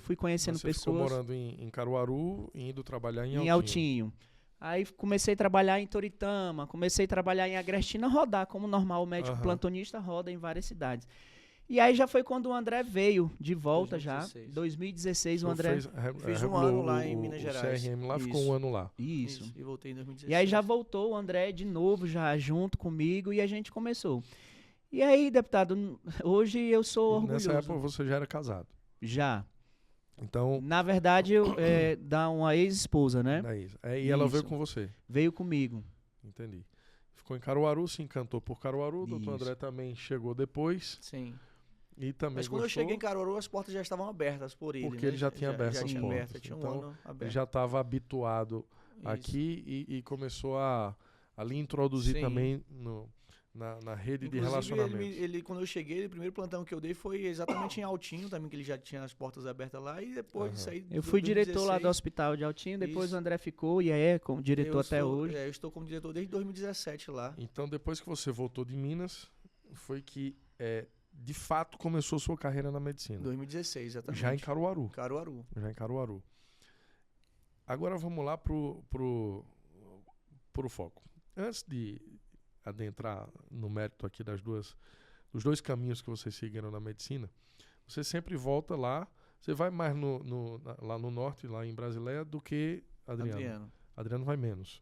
Fui conhecendo Você pessoas. ficou morando em Caruaru e indo trabalhar em Em Altinho. Aí comecei a trabalhar em Toritama, comecei a trabalhar em Agrestina, rodar como normal, o médico Aham. plantonista roda em várias cidades. E aí já foi quando o André veio de volta 2016. já. 2016 o Você André. Fiz um regulou ano lá em o- Minas o Gerais. CRM lá, ficou Isso. um ano lá. Isso. E voltei em 2016. E aí já voltou o André de novo, já junto comigo, e a gente começou. E aí, deputado, hoje eu sou orgulhoso. Nessa época você já era casado. Já. Então, Na verdade, dá uma ex-esposa, né? é isso. E ela veio Isso. com você. Veio comigo. Entendi. Ficou em Caruaru, se encantou por Caruaru. O doutor Isso. André também chegou depois. Sim. E também Mas quando eu gostou, cheguei em Caruaru, as portas já estavam abertas por ele. Porque né? ele já tinha aberto já as tinha portas. aberto, tinha um Então, ano aberto. ele já estava habituado Isso. aqui e começou a lhe introduzir Sim. também na rede de Inclusive, relacionamento. ele, quando eu cheguei, o primeiro plantão que eu dei foi exatamente em Altinho, também, que ele já tinha as portas abertas lá. E depois disso aí. Eu fui diretor lá do 2016, hospital de Altinho, depois Isso. o André ficou e é como diretor eu até estou- hoje. eu estou como diretor desde 2017 lá. Então, depois que você voltou de Minas, foi que, de fato, começou sua carreira na medicina. 2016, exatamente. Já em Caruaru. Caruaru. Já em Caruaru. Agora vamos lá pro foco. Antes de adentrar no mérito aqui dos dois caminhos que vocês seguiram na medicina, você sempre volta lá, você vai mais lá no norte, lá em Brasileia, do que Adriano. Adriano vai menos.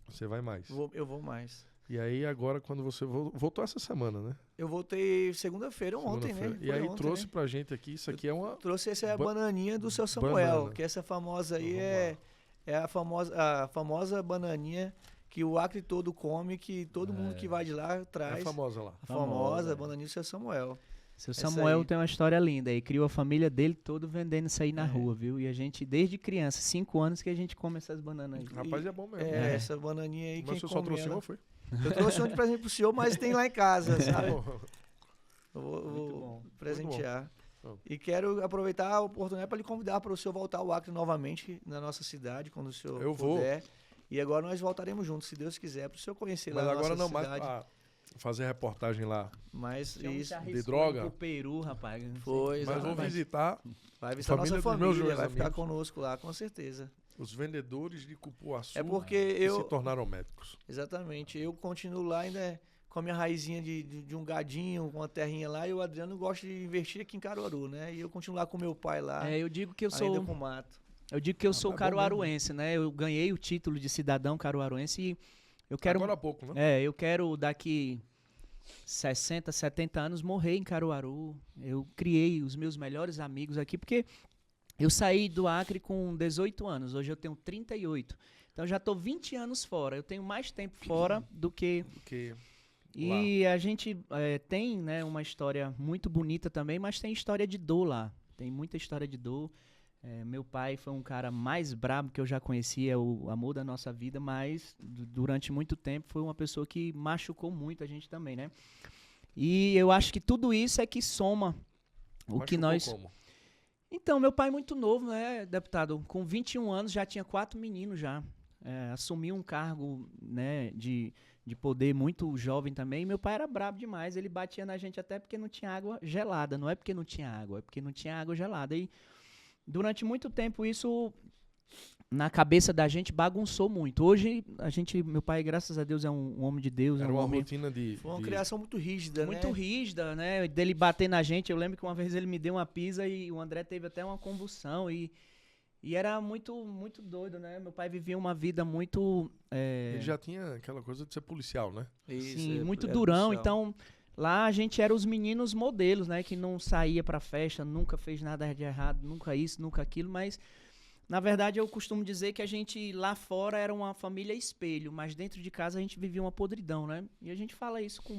Você vai mais. Eu vou mais. E aí agora, quando você voltou essa semana, né? Eu voltei segunda-feira, ontem, né? Segunda-feira. E Foi aí ontem, trouxe né? pra gente aqui, isso aqui é uma... Trouxe essa Ba- bananinha do seu Samuel, banana. que essa famosa aí Vamos é a famosa bananinha que o Acre todo come, que todo mundo que vai de lá traz. É famosa lá. A famosa bananinha do seu Samuel. Seu Essa Samuel aí. tem uma história linda e criou a família dele todo vendendo isso aí na É. rua, viu? E a gente, desde criança, 5 anos que a gente come essas bananas aí. Rapaz, é bom mesmo. É, essa bananinha aí, Mas quem você só come trouxe ela... uma, foi? Eu trouxe um de presente pro senhor, mas tem lá em casa, sabe? Bom, Eu Muito vou bom. presentear. Bom. E quero aproveitar a oportunidade para lhe convidar para o senhor voltar ao Acre novamente na nossa cidade, quando o senhor Eu vou. puder. E agora nós voltaremos juntos, se Deus quiser, para o senhor conhecer Mas lá a agora nossa não, mais cidade. pra fazer reportagem lá. Mas Esse homem isso, se arriscou droga. Pro Peru, rapaz. não sei. foi, Mas vou exatamente. visitar Vai visitar a nossa família dos meus família, dois vai ficar amigos. conosco lá, com certeza. os vendedores de cupuaçu É porque que eu... se tornaram médicos. Exatamente, eu continuo lá ainda com a minha raizinha de um gadinho, com uma terrinha lá, e o Adriano gosta de investir aqui em Caruaru, né? E eu continuo lá com meu pai lá, É, eu digo que eu ainda sou, com mato. eu digo que eu sou é bom caruaruense, né? Eu ganhei o título de cidadão caruaruense e eu quero Agora há pouco, né? eu quero daqui 60, 70 anos morrer em Caruaru. Eu criei os meus melhores amigos aqui, porque eu saí do Acre com 18 anos, hoje eu tenho 38. Então eu já estou 20 anos fora, eu tenho mais tempo fora do que... Porque E a gente tem, né, uma história muito bonita também, mas tem história de dor lá. Tem muita história de dor. Meu pai foi um cara mais brabo que eu já conhecia, o amor da nossa vida, mas durante muito tempo foi uma pessoa que machucou muito a gente também, né? E eu acho que tudo isso é que soma o que machucou nós... como? Então, meu pai muito novo, né, deputado? Com 21 anos já tinha 4 meninos já. Assumiu um cargo, né, de poder muito jovem também. Meu pai era brabo demais, ele batia na gente até porque não tinha água gelada. Não é porque não tinha água, é porque não tinha água gelada. E durante muito tempo isso na cabeça da gente bagunçou muito. Hoje meu pai, graças a Deus, é um homem de Deus, Era é um uma homem rotina de... Foi uma criação muito rígida, muito né? rígida, né? Dele bater na gente. Eu lembro que uma vez ele me deu uma pisa e o André teve até uma convulsão e era muito, muito doido, né? Meu pai vivia uma vida muito... Ele já tinha aquela coisa de ser policial, né? Isso, Sim, muito é durão. policial. Então, lá a gente era os meninos modelos, né? Que não saía pra festa, nunca fez nada de errado, nunca isso, nunca aquilo. Mas, na verdade, eu costumo dizer que a gente lá fora era uma família espelho, mas dentro de casa a gente vivia uma podridão, né? E a gente fala isso com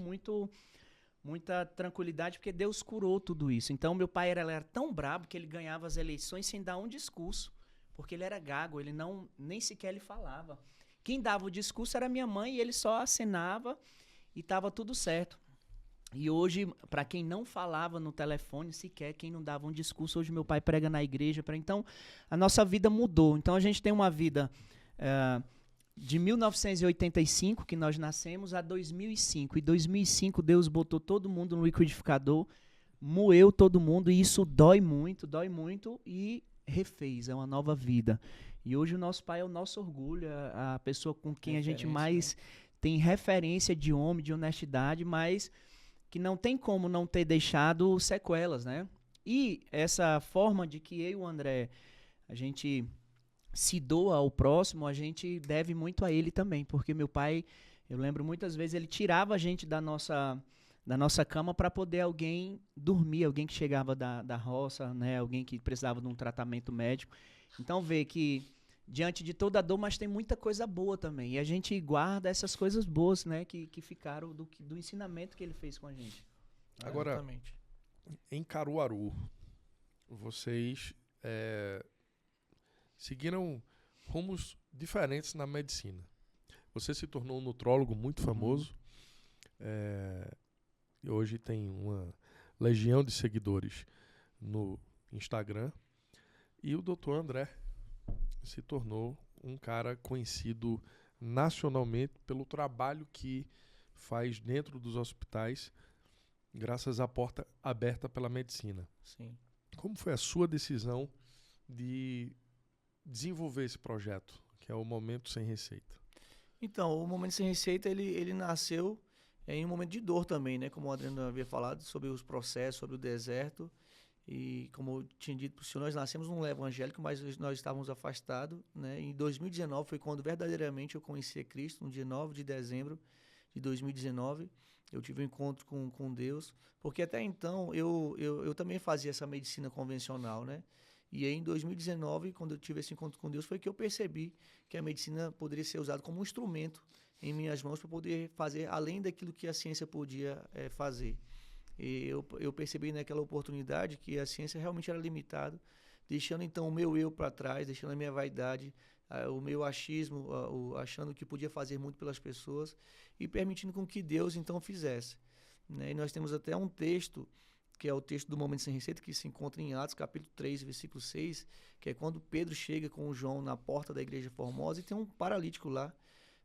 muita tranquilidade, porque Deus curou tudo isso. Então, meu pai era tão brabo que ele ganhava as eleições sem dar um discurso, porque ele era gago, ele nem sequer ele falava. Quem dava o discurso era minha mãe e ele só acenava e estava tudo certo. E hoje, para quem não falava no telefone sequer, quem não dava um discurso, hoje meu pai prega na igreja. Então, a nossa vida mudou. Então, a gente tem uma vida de 1985, que nós nascemos, a 2005. E 2005, Deus botou todo mundo no liquidificador, moeu todo mundo, e isso dói muito, e refez, é uma nova vida. E hoje o nosso pai é o nosso orgulho, a pessoa com quem a gente mais tem referência de homem, de honestidade, mas que não tem como não ter deixado sequelas, né? E essa forma de que eu e o André, a gente se doa ao próximo, a gente deve muito a ele também, porque meu pai, eu lembro muitas vezes, ele tirava a gente da nossa cama para poder alguém dormir, alguém que chegava da roça, né? Alguém que precisava de um tratamento médico. Então, vê que diante de toda a dor, mas tem muita coisa boa também. E a gente guarda essas coisas boas, né? Que ficaram do ensinamento que ele fez com a gente. Agora, Exatamente. em Caruaru, vocês seguiram rumos diferentes na medicina. Você se tornou um nutrólogo muito famoso. E hoje tem uma legião de seguidores no Instagram. E o Dr. André se tornou um cara conhecido nacionalmente pelo trabalho que faz dentro dos hospitais, graças à porta aberta pela medicina. Sim. Como foi a sua decisão de desenvolver esse projeto, que é o Momento Sem Receita? Então, o Momento Sem Receita, ele nasceu em um momento de dor também, né? Como o Adriano havia falado, sobre os processos, sobre o deserto. E como eu tinha dito para o senhor, nós nascemos num lar evangélico, mas nós estávamos afastados, né? Em 2019 foi quando verdadeiramente eu conheci a Cristo, no dia 9 de dezembro de 2019. Eu tive um encontro com Deus, porque até então eu também fazia essa medicina convencional, né? E aí em 2019, quando eu tive esse encontro com Deus, foi que eu percebi que a medicina poderia ser usada como um instrumento em minhas mãos para poder fazer além daquilo que a ciência podia fazer. E eu percebi naquela oportunidade que a ciência realmente era limitada, deixando então o meu eu para trás, deixando a minha vaidade, o meu achismo, achando que podia fazer muito pelas pessoas e permitindo com que Deus então fizesse, né? E nós temos até um texto, que é o texto do Momento Sem Receita, que se encontra em Atos capítulo 3, versículo 6, que é quando Pedro chega com o João na porta da igreja Formosa e tem um paralítico lá,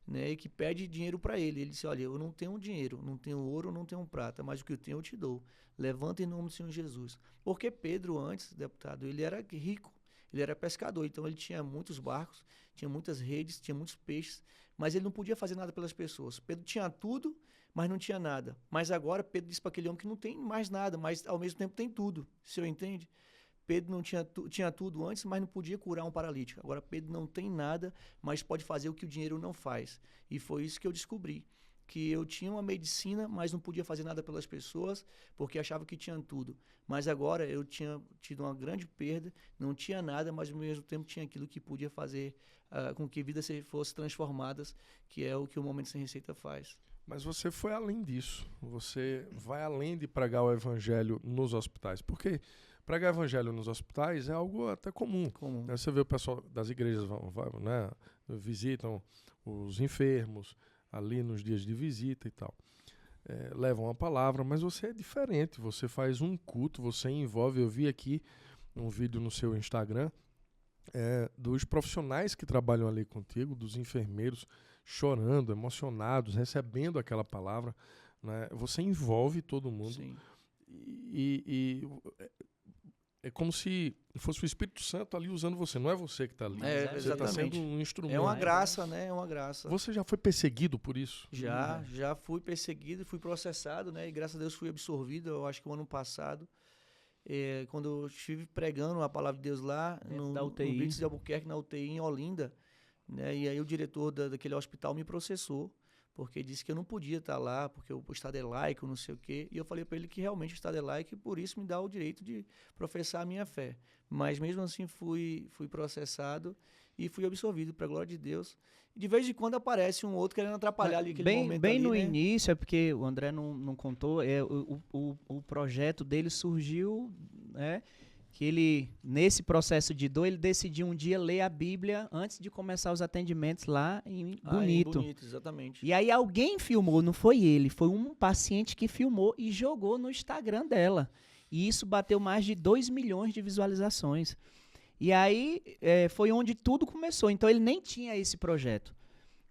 né, e que pede dinheiro para ele. Ele disse: olha, eu não tenho dinheiro, não tenho ouro, não tenho prata, mas o que eu tenho eu te dou. Levanta em nome do Senhor Jesus. Porque Pedro, antes, deputado, ele era rico, ele era pescador, então ele tinha muitos barcos, tinha muitas redes, tinha muitos peixes, mas ele não podia fazer nada pelas pessoas. Pedro tinha tudo, mas não tinha nada. Mas agora Pedro disse para aquele homem que não tem mais nada, mas ao mesmo tempo tem tudo. O senhor entende? Pedro não tinha tudo antes, mas não podia curar um paralítico. Agora Pedro não tem nada, mas pode fazer o que o dinheiro não faz. E foi isso que eu descobri, que eu tinha uma medicina, mas não podia fazer nada pelas pessoas, porque achava que tinha tudo. Mas agora eu tinha tido uma grande perda, não tinha nada, mas ao mesmo tempo tinha aquilo que podia fazer com que vidas fossem transformadas, que é o que o Momento Sem Receita faz. Mas você foi além disso. Você vai além de pregar o evangelho nos hospitais. Porque pregar evangelho nos hospitais é algo até comum. Você vê o pessoal das igrejas né, visitam os enfermos ali nos dias de visita e tal. Levam a palavra, mas você é diferente. Você faz um culto, você envolve. Eu vi aqui um vídeo no seu Instagram dos profissionais que trabalham ali contigo, dos enfermeiros, chorando, emocionados, recebendo aquela palavra, né? Você envolve todo mundo. Sim. E é como se fosse o Espírito Santo ali usando você. Não é você que está ali. Você está sendo um instrumento. É uma graça, né? É uma graça. Você já foi perseguido por isso? Já fui perseguido, fui processado, né? E graças a Deus fui absolvido, eu acho que o ano passado. Quando eu estive pregando a palavra de Deus lá no Blitz de Albuquerque, na UTI em Olinda, né? E aí o diretor daquele hospital me processou, porque disse que eu não podia estar lá, porque o Estado é laico, não sei o quê. E eu falei para ele que realmente o Estado é laico e por isso me dá o direito de professar a minha fé. Mas mesmo assim fui processado e fui absolvido, para a glória de Deus. E de vez em quando aparece um outro querendo atrapalhar ali aquele momento bem ali, no né? início, é porque o André não contou, o projeto dele surgiu, né, que ele, nesse processo de dor, ele decidiu um dia ler a Bíblia antes de começar os atendimentos lá em Bonito. Em Bonito, exatamente. E aí alguém filmou, não foi ele, foi um paciente que filmou e jogou no Instagram dela. E isso bateu mais de 2 milhões de visualizações. E aí foi onde tudo começou. Então ele nem tinha esse projeto.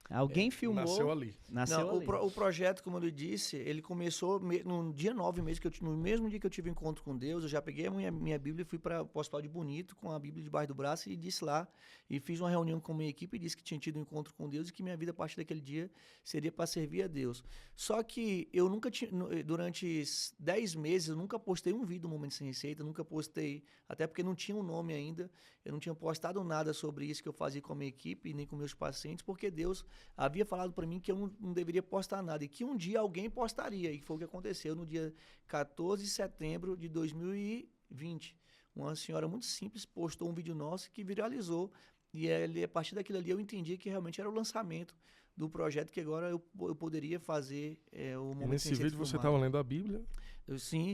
Alguém filmou. Nasceu ali. Não, o projeto, como eu disse, ele começou no dia 9 mesmo, no mesmo dia que eu tive um encontro com Deus. Eu já peguei a minha Bíblia e fui para o Hospital de Bonito com a Bíblia debaixo do braço e disse lá. E fiz uma reunião com a minha equipe e disse que tinha tido um encontro com Deus e que minha vida a partir daquele dia seria para servir a Deus. Só que eu nunca tinha, durante 10 meses, eu nunca postei um vídeo do Momento Sem Receita, nunca postei, até porque não tinha um nome ainda. Eu não tinha postado nada sobre isso que eu fazia com a minha equipe, nem com meus pacientes, porque Deus havia falado para mim que eu não deveria postar nada e que um dia alguém postaria. E foi o que aconteceu no dia 14 de setembro de 2020. Uma senhora muito simples postou um vídeo nosso que viralizou. E a partir daquilo ali eu entendi que realmente era o lançamento do projeto que agora eu poderia fazer o Momento. E nesse vídeo você estava lendo a Bíblia? Sim,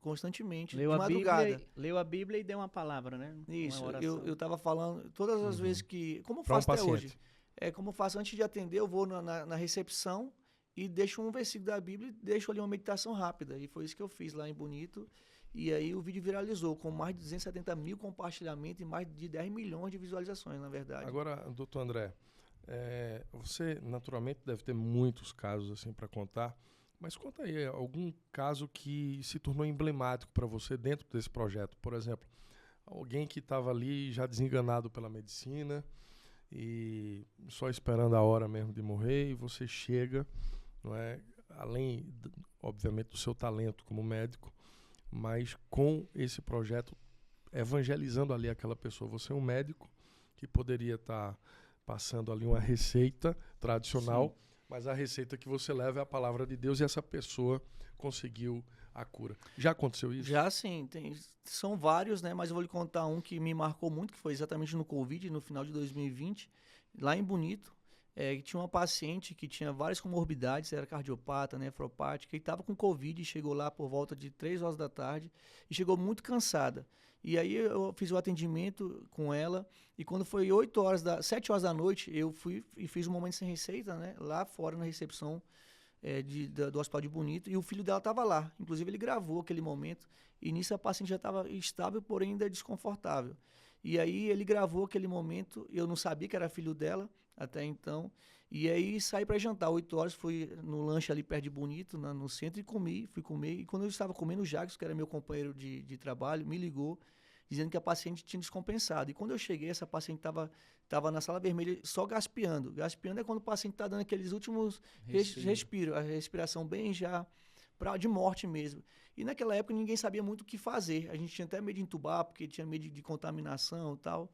constantemente, leu de madrugada. Leu a Bíblia e deu uma palavra, né? Isso, eu estava falando todas as vezes que... Como eu Pra um faço até paciente. hoje. Como eu faço antes de atender, eu vou na recepção e deixo um versículo da Bíblia e deixo ali uma meditação rápida. E foi isso que eu fiz lá em Bonito. E aí o vídeo viralizou com mais de 270 mil compartilhamentos e mais de 10 milhões de visualizações, na verdade. Agora, doutor André, você naturalmente deve ter muitos casos assim para contar, mas conta aí algum caso que se tornou emblemático para você dentro desse projeto. Por exemplo, alguém que estava ali já desenganado pela medicina e só esperando a hora mesmo de morrer, e você chega, não é, além, obviamente, do seu talento como médico, mas com esse projeto evangelizando ali aquela pessoa. Você é um médico que poderia estar passando ali uma receita tradicional, sim, mas a receita que você leva é a palavra de Deus e essa pessoa conseguiu a cura. Já aconteceu isso? Já sim, são vários, né? Mas eu vou lhe contar um que me marcou muito, que foi exatamente no Covid, no final de 2020, lá em Bonito. Tinha uma paciente que tinha várias comorbidades, era cardiopata, nefropática, e estava com Covid, chegou lá por volta de 3 horas da tarde e chegou muito cansada. E aí eu fiz o atendimento com ela e quando foi 7 horas da noite, eu fui e fiz um Momento Sem Receita, né, lá fora na recepção do Hospital de Bonito, e o filho dela estava lá. Inclusive ele gravou aquele momento e nisso a paciente já estava estável, porém ainda desconfortável. E aí ele gravou aquele momento, eu não sabia que era filho dela até então, e aí saí para jantar, 8 horas, fui no lanche ali perto de Bonito, no centro, e fui comer, e quando eu estava comendo, o Jackson, que era meu companheiro de trabalho, me ligou, dizendo que a paciente tinha descompensado. E quando eu cheguei, essa paciente estava na sala vermelha só gaspando. Gaspando é quando o paciente está dando aqueles últimos respiros, a respiração bem já de morte mesmo. E naquela época ninguém sabia muito o que fazer. A gente tinha até medo de entubar, porque tinha medo de contaminação e tal.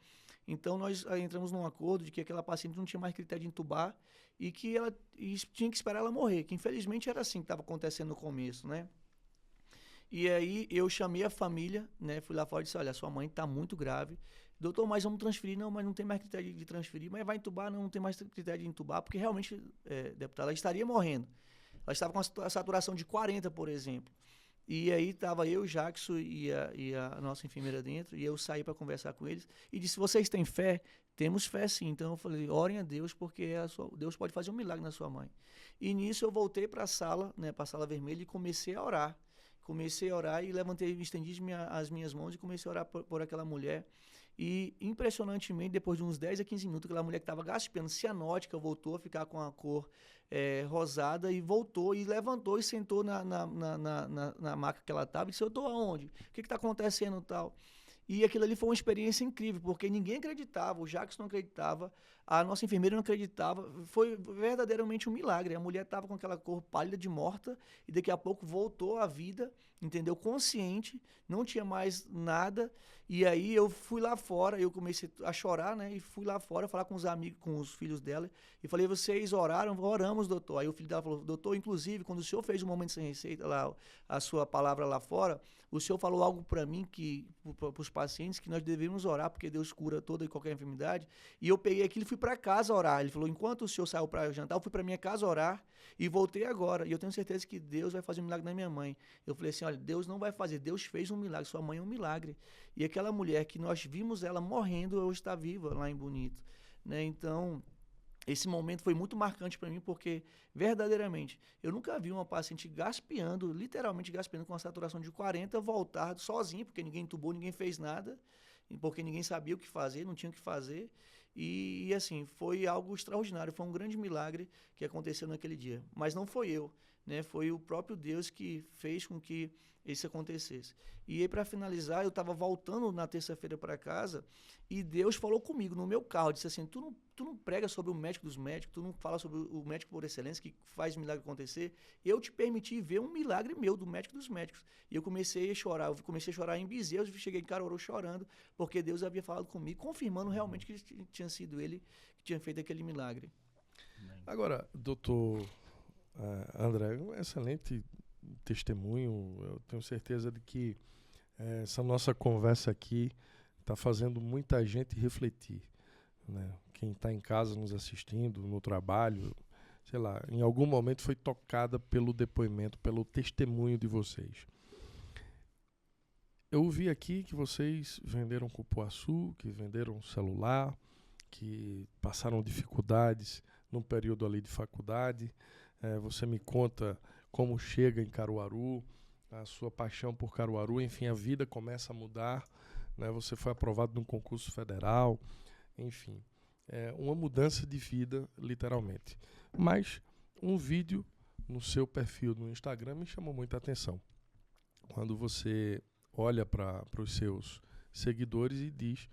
Então nós entramos num acordo de que aquela paciente não tinha mais critério de entubar e que ela tinha que esperar ela morrer, que infelizmente era assim que estava acontecendo no começo, né? E aí eu chamei a família, né? Fui lá fora e disse, olha, sua mãe está muito grave. Doutor, mas vamos transferir? Não, mas não tem mais critério de transferir. Mas vai entubar? Não tem mais critério de entubar, porque realmente, deputada, ela estaria morrendo. Ela estava com a saturação de 40, por exemplo. E aí estava eu, o Jackson e a nossa enfermeira dentro, e eu saí para conversar com eles e disse, vocês têm fé? Temos fé sim. Então eu falei, orem a Deus, porque Deus pode fazer um milagre na sua mãe. E nisso eu voltei para a sala, né, para a sala vermelha, e comecei a orar. E levantei, estendi as minhas mãos e comecei a orar por aquela mulher. E impressionantemente, depois de uns 10 a 15 minutos, aquela mulher que estava gaspando cianótica voltou a ficar com a cor rosada e voltou e levantou e sentou na maca que ela estava e disse, eu estou aonde? O que está acontecendo e tal? E aquilo ali foi uma experiência incrível, porque ninguém acreditava, o Jackson não acreditava, A nossa enfermeira não acreditava, foi verdadeiramente um milagre. A mulher estava com aquela cor pálida de morta e daqui a pouco voltou à vida, entendeu? Consciente, não tinha mais nada. E aí eu fui lá fora, eu comecei a chorar, né? E fui lá fora falar com os amigos, com os filhos dela e falei, vocês oraram? Oramos, doutor. Aí o filho dela falou, doutor, inclusive, quando o senhor fez o Momento Sem Receita, lá, a sua palavra lá fora, o senhor falou algo para mim, para os pacientes, que nós devemos orar, porque Deus cura toda e qualquer enfermidade. E eu peguei aquilo e fui para casa orar. Ele falou, enquanto o senhor saiu para jantar, eu fui para minha casa orar e voltei agora. E eu tenho certeza que Deus vai fazer um milagre na minha mãe. Eu falei assim, olha, Deus não vai fazer, Deus fez um milagre, sua mãe é um milagre. E aquela mulher que nós vimos ela morrendo, hoje está viva lá em Bonito. Né? Então, esse momento foi muito marcante para mim, porque, verdadeiramente, eu nunca vi uma paciente gaspeando, literalmente gaspeando com uma saturação de 40, voltar sozinha, porque ninguém entubou, ninguém fez nada, porque ninguém sabia o que fazer, não tinha o que fazer. E assim, foi algo extraordinário, foi um grande milagre que aconteceu naquele dia. Mas não foi eu, né? Foi o próprio Deus que fez com que isso acontecesse. E aí, para finalizar, eu estava voltando na terça-feira para casa e Deus falou comigo no meu carro, disse assim, tu não prega sobre o médico dos médicos, tu não fala sobre o médico por excelência que faz milagre acontecer, eu te permiti ver um milagre meu, do médico dos médicos. E eu comecei a chorar em Bezerros, cheguei em Caruaru chorando, porque Deus havia falado comigo, confirmando realmente que tinha sido ele que tinha feito aquele milagre. Agora, doutor André, um excelente testemunho. Eu tenho certeza de que essa nossa conversa aqui está fazendo muita gente refletir, né? Quem está em casa nos assistindo, no trabalho, sei lá, em algum momento foi tocada pelo depoimento, pelo testemunho de vocês. Eu ouvi aqui que vocês venderam cupuaçu, que venderam celular, que passaram dificuldades num período ali de faculdade. Você me conta como chega em Caruaru, a sua paixão por Caruaru, enfim, a vida começa a mudar, né? Você foi aprovado num concurso federal, enfim, uma mudança de vida, literalmente. Mas um vídeo no seu perfil no Instagram me chamou muita atenção. Quando você olha para os seus seguidores e diz,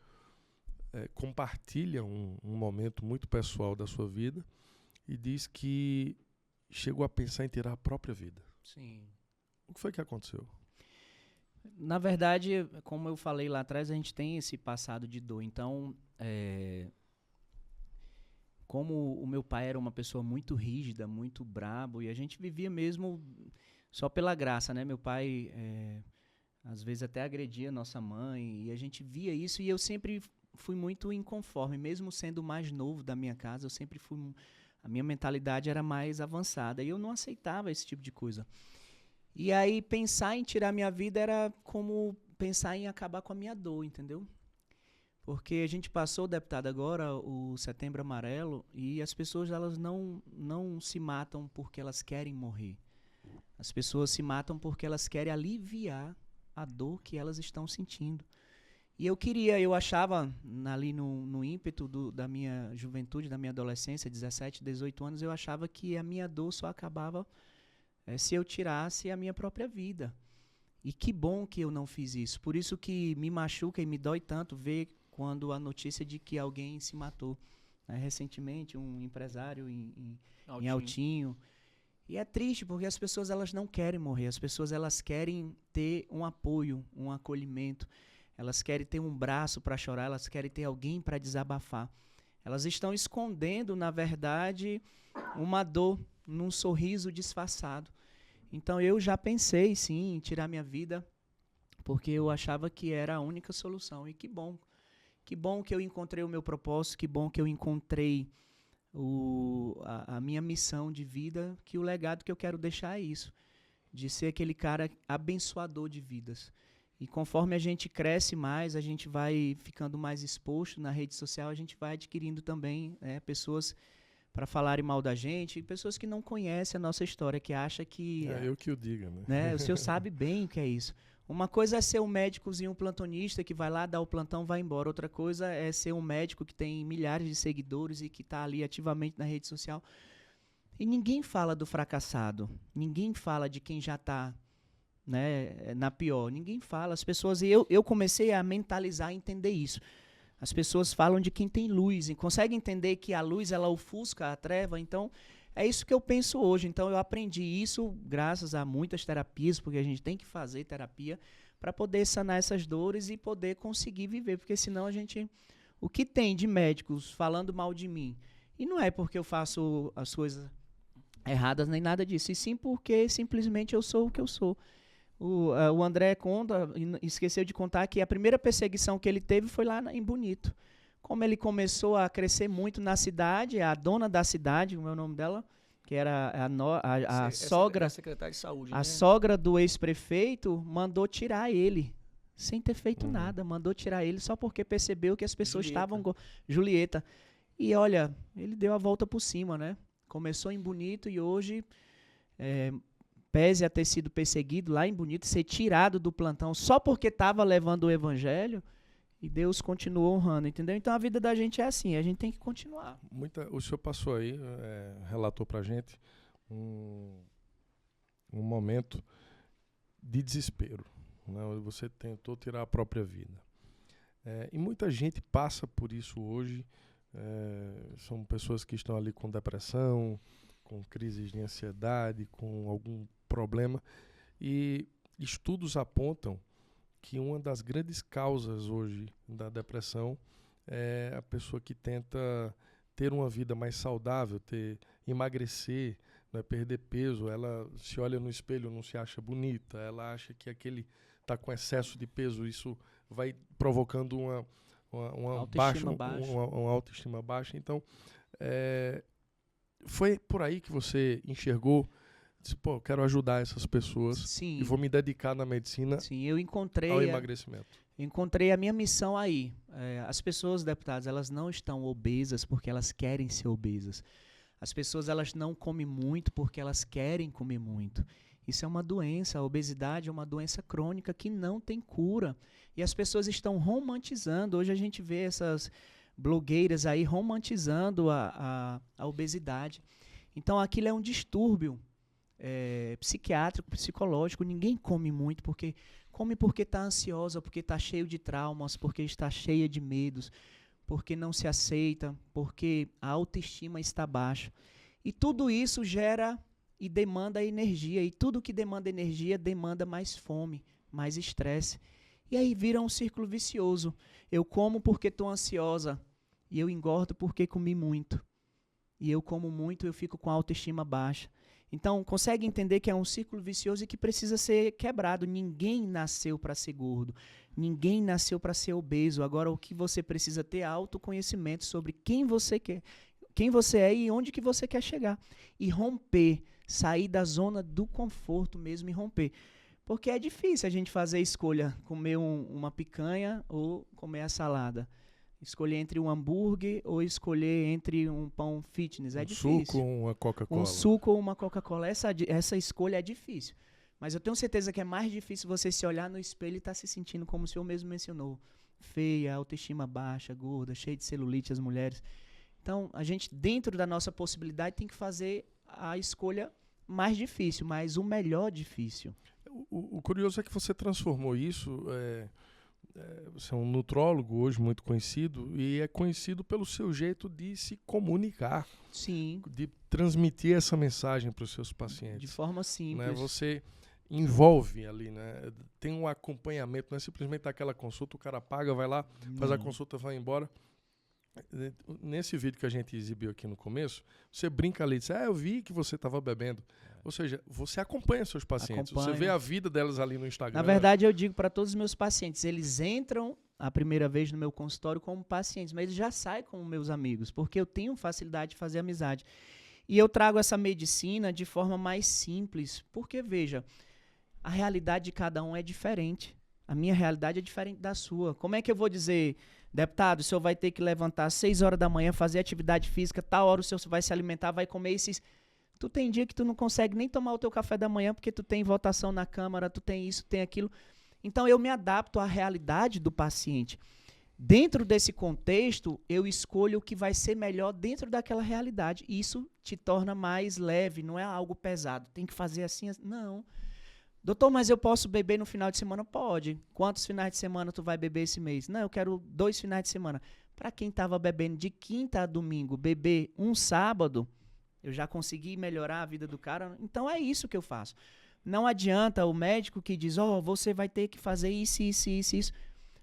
compartilha um momento muito pessoal da sua vida e diz que chegou a pensar em tirar a própria vida. Sim. O que foi que aconteceu? Na verdade, como eu falei lá atrás, a gente tem esse passado de dor. Então, como o meu pai era uma pessoa muito rígida, muito brabo, e a gente vivia mesmo só pela graça, né? Meu pai, às vezes, até agredia nossa mãe, e a gente via isso, e eu sempre fui muito inconforme. Mesmo sendo o mais novo da minha casa, eu sempre fui... A minha mentalidade era mais avançada, e eu não aceitava esse tipo de coisa. E aí, pensar em tirar minha vida era como pensar em acabar com a minha dor, entendeu? Porque a gente passou, deputado, agora o Setembro Amarelo, e as pessoas elas não se matam porque elas querem morrer. As pessoas se matam porque elas querem aliviar a dor que elas estão sentindo. E eu achava, ali no ímpeto da minha juventude, da minha adolescência, 17, 18 anos, eu achava que a minha dor só acabava se eu tirasse a minha própria vida. E que bom que eu não fiz isso. Por isso que me machuca e me dói tanto ver quando a notícia de que alguém se matou. Recentemente, um empresário em Altinho. E é triste, porque as pessoas elas não querem morrer. As pessoas elas querem ter um apoio, um acolhimento. Elas querem ter um braço para chorar, elas querem ter alguém para desabafar. Elas estão escondendo, na verdade, uma dor num sorriso disfarçado. Então eu já pensei, sim, em tirar minha vida, porque eu achava que era a única solução. E que bom que eu encontrei o meu propósito, que bom que eu encontrei a minha missão de vida, que o legado que eu quero deixar é isso, de ser aquele cara abençoador de vidas. E conforme a gente cresce mais, a gente vai ficando mais exposto na rede social, a gente vai adquirindo também pessoas para falarem mal da gente, pessoas que não conhecem a nossa história, que acham que... eu que o diga, né? O senhor sabe bem o que é isso. Uma coisa é ser um médicozinho, um plantonista que vai lá, dá o plantão, vai embora. Outra coisa é ser um médico que tem milhares de seguidores e que está ali ativamente na rede social. E ninguém fala do fracassado, ninguém fala de quem já está na pior, ninguém fala. As pessoas... E eu comecei a mentalizar, a entender isso. As pessoas falam de quem tem luz e conseguem entender que a luz ela ofusca a treva. Então, é isso que eu penso hoje. Então, eu aprendi isso graças a muitas terapias, porque a gente tem que fazer terapia para poder sanar essas dores e poder conseguir viver. Porque senão a gente... O que tem de médicos falando mal de mim? E não é porque eu faço as coisas erradas nem nada disso, e sim porque simplesmente eu sou o que eu sou. O André conta, esqueceu de contar que a primeira perseguição que ele teve foi lá em Bonito. Como ele começou a crescer muito na cidade, a dona da cidade, como é o nome dela, que era a sogra, a secretária de saúde, a sogra do ex-prefeito, mandou tirar ele, sem ter feito nada, mandou tirar ele só porque percebeu que as pessoas estavam... Julieta. E olha, ele deu a volta por cima, né? Começou em Bonito e hoje... pese a ter sido perseguido lá em Bonito, ser tirado do plantão só porque estava levando o evangelho, e Deus continuou honrando, entendeu? Então a vida da gente é assim, a gente tem que continuar. O senhor passou aí, relatou pra gente um momento de desespero, né? Você tentou tirar a própria vida. E muita gente passa por isso hoje, são pessoas que estão ali com depressão, com crises de ansiedade, com algum problema, e estudos apontam que uma das grandes causas hoje da depressão é a pessoa que tenta ter uma vida mais saudável, emagrecer, né, perder peso. Ela se olha no espelho, não se acha bonita, ela acha que aquele está com excesso de peso, isso vai provocando uma autoestima baixa. Então, foi por aí que você enxergou, disse, pô, eu quero ajudar essas pessoas. Sim. E vou me dedicar na medicina. Sim, eu encontrei ao emagrecimento. Encontrei a minha missão aí. As pessoas, deputados, elas não estão obesas porque elas querem ser obesas. As pessoas, elas não comem muito porque elas querem comer muito. Isso é uma doença, a obesidade é uma doença crônica que não tem cura. E as pessoas estão romantizando. Hoje a gente vê essas blogueiras aí romantizando a obesidade. Então aquilo é um distúrbio psiquiátrico, psicológico. Ninguém come muito porque está ansiosa, porque está cheio de traumas, porque está cheia de medos, porque não se aceita, porque a autoestima está baixa. E tudo isso gera e demanda energia, e tudo que demanda energia demanda mais fome, mais estresse. E aí vira um círculo vicioso. Eu como porque estou ansiosa, e eu engordo porque comi muito. E eu como muito, eu fico com a autoestima baixa. Então, consegue entender que é um círculo vicioso e que precisa ser quebrado. Ninguém nasceu para ser gordo. Ninguém nasceu para ser obeso. Agora, o que você precisa ter é autoconhecimento sobre quem você é e onde que você quer chegar. E romper, sair da zona do conforto mesmo e romper. Porque é difícil a gente fazer a escolha, comer uma picanha ou comer a salada. Escolher entre um hambúrguer ou escolher entre um pão fitness. É difícil. Um suco ou uma Coca-Cola. Um suco ou uma Coca-Cola. Essa escolha é difícil. Mas eu tenho certeza que é mais difícil você se olhar no espelho e estar se sentindo como o senhor mesmo mencionou. Feia, autoestima baixa, gorda, cheia de celulite, as mulheres. Então, a gente, dentro da nossa possibilidade, tem que fazer a escolha mais difícil, mas o melhor difícil. O curioso é que você transformou isso... Você é um nutrólogo hoje muito conhecido e é conhecido pelo seu jeito de se comunicar. Sim. De transmitir essa mensagem para os seus pacientes. De forma simples. Né? Você envolve ali, né? Tem um acompanhamento, não é simplesmente aquela consulta, o cara paga, vai lá, faz a consulta, vai embora. Nesse vídeo que a gente exibiu aqui no começo, você brinca ali e diz, eu vi que você estava bebendo. Ou seja, você acompanha seus pacientes, você vê a vida delas ali no Instagram. Na verdade, eu digo para todos os meus pacientes, eles entram a primeira vez no meu consultório como pacientes, mas eles já saem como meus amigos, porque eu tenho facilidade de fazer amizade. E eu trago essa medicina de forma mais simples, porque, veja, a realidade de cada um é diferente. A minha realidade é diferente da sua. Como é que eu vou dizer, deputado, o senhor vai ter que levantar às 6 horas da manhã, fazer atividade física, tal hora o senhor vai se alimentar, vai comer esses... Tu tem dia que tu não consegue nem tomar o teu café da manhã porque tu tem votação na Câmara, tu tem isso, tem aquilo. Então, eu me adapto à realidade do paciente. Dentro desse contexto, eu escolho o que vai ser melhor dentro daquela realidade. E isso te torna mais leve, não é algo pesado. Tem que fazer assim, não. Doutor, mas eu posso beber no final de semana? Pode. Quantos finais de semana tu vai beber esse mês? Não, eu quero 2 finais de semana. Para quem estava bebendo de quinta a domingo, beber um sábado, eu já consegui melhorar a vida do cara. Então é isso que eu faço. Não adianta o médico que diz, você vai ter que fazer isso, isso, isso, isso.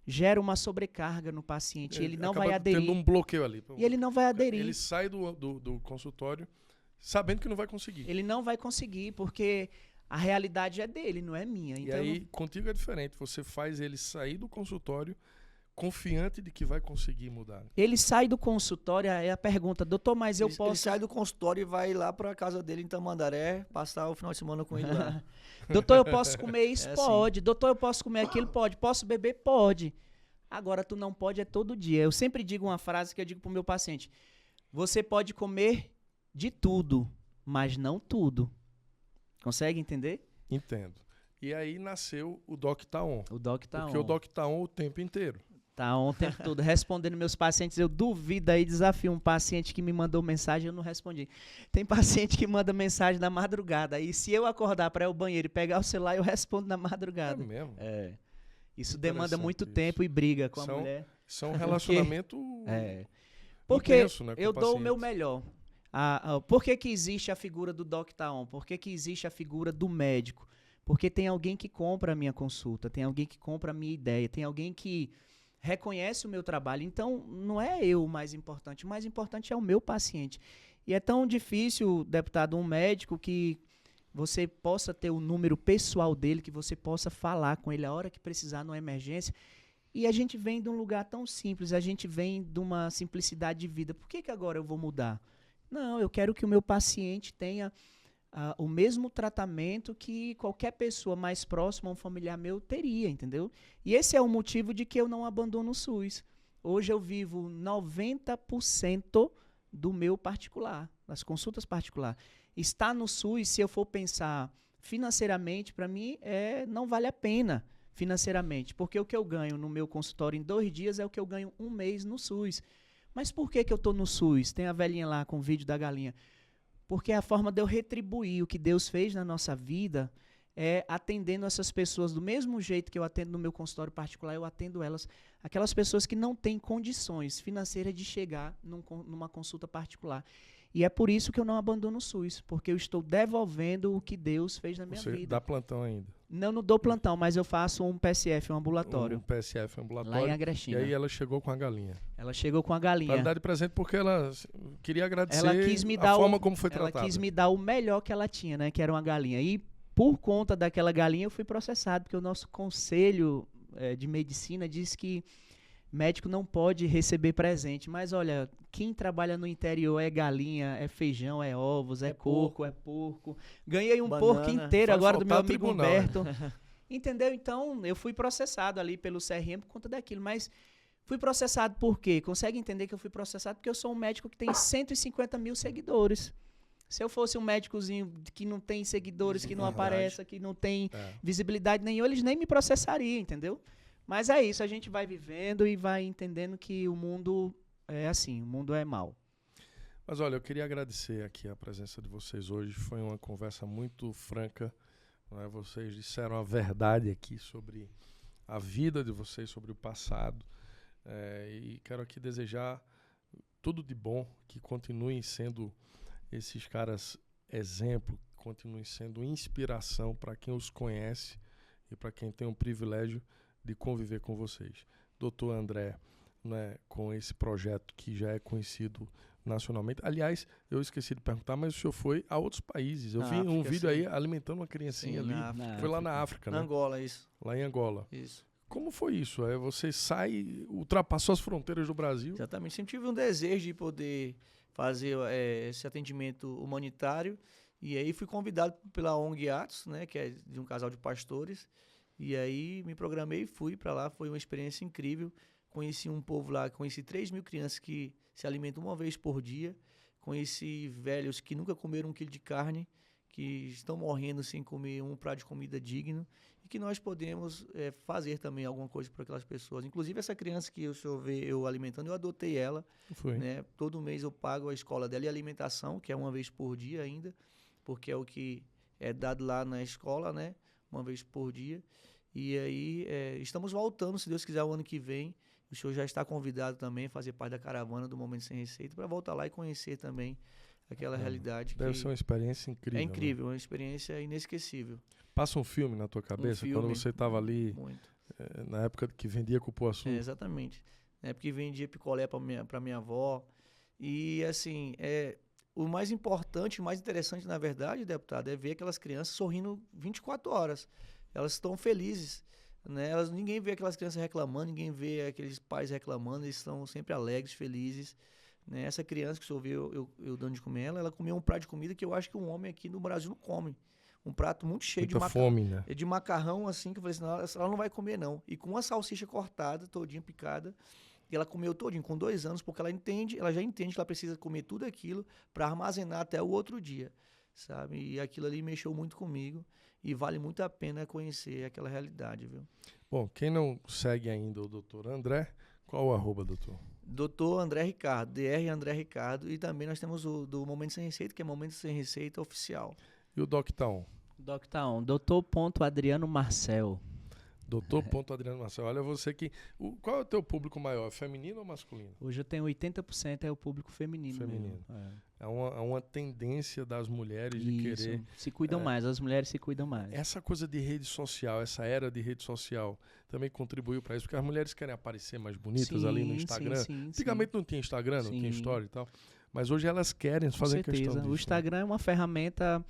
Gera uma sobrecarga no paciente. Ele não vai aderir. Tendo um bloqueio ali. E ele não vai aderir. Ele sai do consultório sabendo que não vai conseguir. Ele não vai conseguir, porque a realidade é dele, não é minha. E então, aí, contigo é diferente. Você faz ele sair do consultório confiante de que vai conseguir mudar. Ele sai do consultório, aí a pergunta, doutor, mas eu posso... Ele sai do consultório e vai lá pra casa dele em Tamandaré, passar o final de semana com ele lá. Doutor, eu posso comer isso? É Pode. Doutor, eu posso comer aquilo? Pode. Posso beber? Pode. Agora, tu não pode todo dia. Eu sempre digo uma frase que eu digo pro meu paciente. Você pode comer de tudo, mas não tudo. Consegue entender? Entendo. E aí nasceu o Doc Taon. O Doc Taon. Porque o Doc Taon o tempo inteiro. Tá on o tempo todo respondendo meus pacientes. Eu duvido aí, desafio um paciente que me mandou mensagem, eu não respondi. Tem paciente que manda mensagem na madrugada. E se eu acordar para ir ao banheiro e pegar o celular, eu respondo na madrugada. É mesmo? É. Isso demanda muito isso. tempo e briga com a mulher. Isso é um relacionamento Porque intenso, né, com eu o dou o paciente. meu melhor. Por que existe a figura do Doc Taon? Por que existe a figura do médico? Porque tem alguém que compra a minha consulta, tem alguém que compra a minha ideia, tem alguém que reconhece o meu trabalho. Então, não é eu o mais importante é o meu paciente. E é tão difícil, deputado, um médico que você possa ter o número pessoal dele, que você possa falar com ele a hora que precisar numa emergência. E a gente vem de um lugar tão simples, a gente vem de uma simplicidade de vida. Por que agora eu vou mudar? Não, eu quero que o meu paciente tenha o mesmo tratamento que qualquer pessoa mais próxima, um familiar meu, teria, entendeu? E esse é o motivo de que eu não abandono o SUS. Hoje eu vivo 90% do meu particular, das consultas particulares. Estar no SUS, se eu for pensar financeiramente, para mim, não vale a pena financeiramente, porque o que eu ganho no meu consultório em 2 dias é o que eu ganho 1 mês no SUS. Mas por que eu estou no SUS? Tem a velhinha lá com o vídeo da galinha. Porque a forma de eu retribuir o que Deus fez na nossa vida é atendendo essas pessoas do mesmo jeito que eu atendo no meu consultório particular, eu atendo elas, aquelas pessoas que não têm condições financeiras de chegar numa consulta particular. E é por isso que eu não abandono o SUS, porque eu estou devolvendo o que Deus fez na minha vida. Você dá plantão ainda? Não dou plantão, mas eu faço um PSF, um ambulatório. Um PSF ambulatório. Lá em Agrechina. E aí ela chegou com a galinha. Ela chegou com a galinha. Para dar de presente porque ela queria agradecer a forma como foi tratada. Ela quis me dar o melhor que ela tinha, né? Que era uma galinha. E por conta daquela galinha eu fui processado, porque o nosso conselho de medicina diz que médico não pode receber presente. Mas olha, quem trabalha no interior é galinha, é feijão, é ovos, é coco, é porco. Ganhei um porco inteiro agora do meu amigo tribunal, Humberto. Entendeu? Então, eu fui processado ali pelo CRM por conta daquilo. Mas fui processado por quê? Consegue entender que eu fui processado? Porque eu sou um médico que tem 150 mil seguidores. Se eu fosse um médicozinho que não tem seguidores, que não aparece, que não tem visibilidade nenhuma, eles nem me processariam, entendeu? Mas é isso, a gente vai vivendo e vai entendendo que o mundo é assim, o mundo é mau. Mas olha, eu queria agradecer aqui a presença de vocês hoje. Foi uma conversa muito franca. Não é? Vocês disseram a verdade aqui sobre a vida de vocês, sobre o passado. E quero aqui desejar tudo de bom, que continuem sendo esses caras exemplo, continuem sendo inspiração para quem os conhece e para quem tem o privilégio de conviver com vocês. Doutor André, né, com esse projeto que já é conhecido nacionalmente. Aliás, eu esqueci de perguntar, mas o senhor foi a outros países. Eu vi um vídeo aí alimentando uma criancinha ali. Foi lá na África, né? Na Angola, isso. Lá em Angola. Isso. Como foi isso? Você ultrapassou as fronteiras do Brasil? Exatamente. Sempre tive um desejo de poder fazer esse atendimento humanitário. E aí fui convidado pela ONG Atos, né, que é de um casal de pastores. E aí me programei e fui para lá. Foi uma experiência incrível. Conheci um povo lá, conheci 3 mil crianças que se alimentam uma vez por dia. Conheci velhos que nunca comeram 1 quilo de carne, que estão morrendo sem comer um prato de comida digno. E que nós podemos fazer também alguma coisa para aquelas pessoas. Inclusive essa criança que o senhor vê eu alimentando, eu adotei ela. Foi. Né? Todo mês eu pago a escola dela e a alimentação, que é uma vez por dia ainda, porque é o que é dado lá na escola, né? uma vez por dia. E aí, estamos voltando, se Deus quiser, o ano que vem. O senhor já está convidado também a fazer parte da caravana do Momento Sem Receita, para voltar lá e conhecer também aquela realidade. Deve que ser uma experiência incrível. é incrível, né? uma experiência inesquecível. Passa um filme na tua cabeça filme, quando você estava ali, Muito. na época que vendia cupuaçu. Exatamente. Na época que vendia picolé para minha avó. E, assim, o mais importante, o mais interessante, na verdade, deputado, é ver aquelas crianças sorrindo 24 horas. Elas estão felizes, né? Ninguém vê aquelas crianças reclamando, ninguém vê aqueles pais reclamando, eles estão sempre alegres, felizes. Né? Essa criança que o senhor viu eu dando de comer ela comeu um prato de comida que eu acho que um homem aqui no Brasil não come. Um prato muito cheio Muita fome, né? de macarrão, assim, que eu falei assim, ela não vai comer, não. E com uma salsicha cortada, todinha picada, e ela comeu todinho, com 2 anos, porque ela já entende que ela precisa comer tudo aquilo para armazenar até o outro dia, sabe? E aquilo ali mexeu muito comigo, e vale muito a pena conhecer aquela realidade, viu? Bom, quem não segue ainda o doutor André, qual o arroba, doutor? Doutor André Ricardo, DR André Ricardo, e também nós temos o do Momento Sem Receita, que é Momento Sem Receita Oficial. E o Doc Taon? Doc Taon, Dr. Marcel. Adriano Marcel. Olha, você que... qual é o teu público maior? Feminino ou masculino? Hoje eu tenho 80% é o público feminino. Feminino. Mesmo. É uma tendência das mulheres de Isso. querer... Se cuidam mais, as mulheres se cuidam mais. Essa coisa de rede social, essa era de rede social, também contribuiu para isso, porque as mulheres querem aparecer mais bonitas ali no Instagram. Antigamente não tinha Instagram, não tinha story e tal, mas hoje elas querem fazer questão disso. O Instagram é uma ferramenta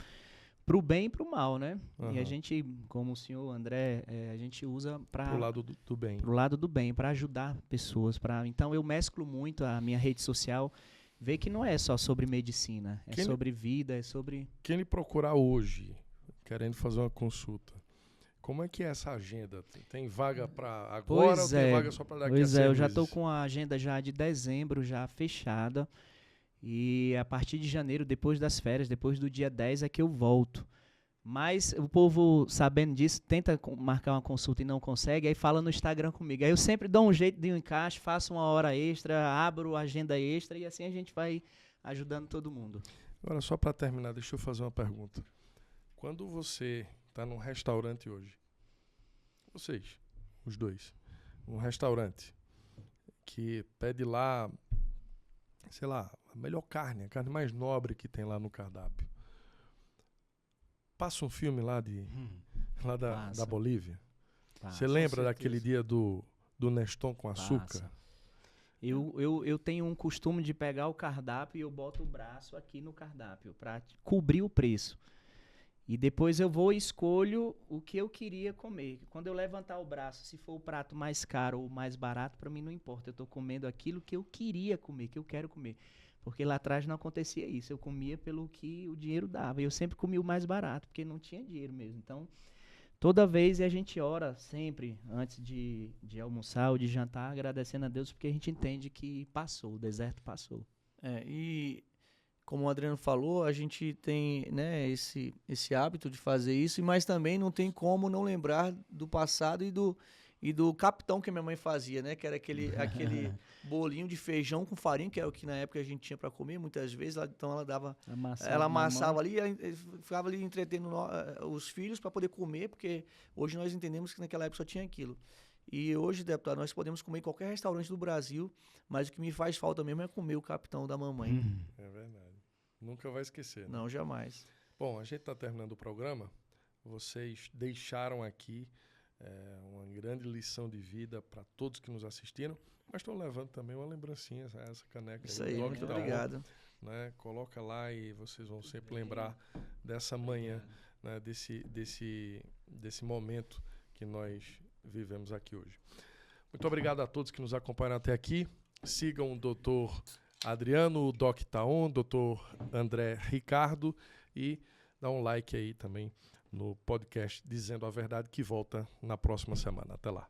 pro bem e pro mal, né? Uhum. E a gente, como o senhor André, a gente usa para pro lado do bem. Pro lado do bem, para ajudar pessoas. Então eu mesclo muito a minha rede social, ver que não é só sobre medicina, é sobre vida, é sobre... Quem lhe procurar hoje, querendo fazer uma consulta, como é que é essa agenda? Tem vaga para agora ou tem vaga só para daqui a 6 meses? Eu já estou com a agenda já de dezembro já fechada. E a partir de janeiro, depois das férias, depois do dia 10 é que eu volto. Mas o povo, sabendo disso, tenta marcar uma consulta e não consegue, aí fala no Instagram comigo. Aí eu sempre dou um jeito de um encaixe, faço uma hora extra, abro agenda extra e assim a gente vai ajudando todo mundo. Agora, só para terminar, deixa eu fazer uma pergunta. Quando você está num restaurante hoje, vocês, os dois, um restaurante que pede lá, sei lá, a melhor carne, a carne mais nobre que tem lá no cardápio. Passa um filme lá da Bolívia. Você lembra daquele dia do Neston com açúcar? Eu tenho um costume de pegar o cardápio e eu boto o braço aqui no cardápio para cobrir o preço. E depois eu vou e escolho o que eu queria comer. Quando eu levantar o braço, se for o prato mais caro ou mais barato, para mim não importa. Eu estou comendo aquilo que eu queria comer, que eu quero comer. Porque lá atrás não acontecia isso. Eu comia pelo que o dinheiro dava. E eu sempre comia o mais barato, porque não tinha dinheiro mesmo. Então, toda vez a gente ora sempre, antes de almoçar ou de jantar, agradecendo a Deus, porque a gente entende que passou, o deserto passou. E como o Adriano falou, a gente tem, né, esse hábito de fazer isso, mas também não tem como não lembrar do passado e do capitão que a minha mãe fazia, né? Que era aquele bolinho de feijão com farinha, que é o que na época a gente tinha para comer muitas vezes. Então ela amassava ali e ficava ali entretendo os filhos para poder comer, porque hoje nós entendemos que naquela época só tinha aquilo. E hoje, deputado, nós podemos comer em qualquer restaurante do Brasil, mas o que me faz falta mesmo é comer o capitão da mamãe. É verdade. Nunca vai esquecer. Né? Não, jamais. Bom, a gente está terminando o programa. Vocês deixaram aqui uma grande lição de vida para todos que nos assistiram, mas estão levando também uma lembrancinha, essa caneca. Isso aí, muito obrigado. Né? Coloca lá e vocês vão sempre lembrar dessa manhã, né? desse momento que nós vivemos aqui hoje. Muito obrigado a todos que nos acompanharam até aqui. Sigam o Dr. Adriano, o Doc Taon, Dr. André Ricardo e dá um like aí também no podcast Dizendo a Verdade, que volta na próxima semana. Até lá.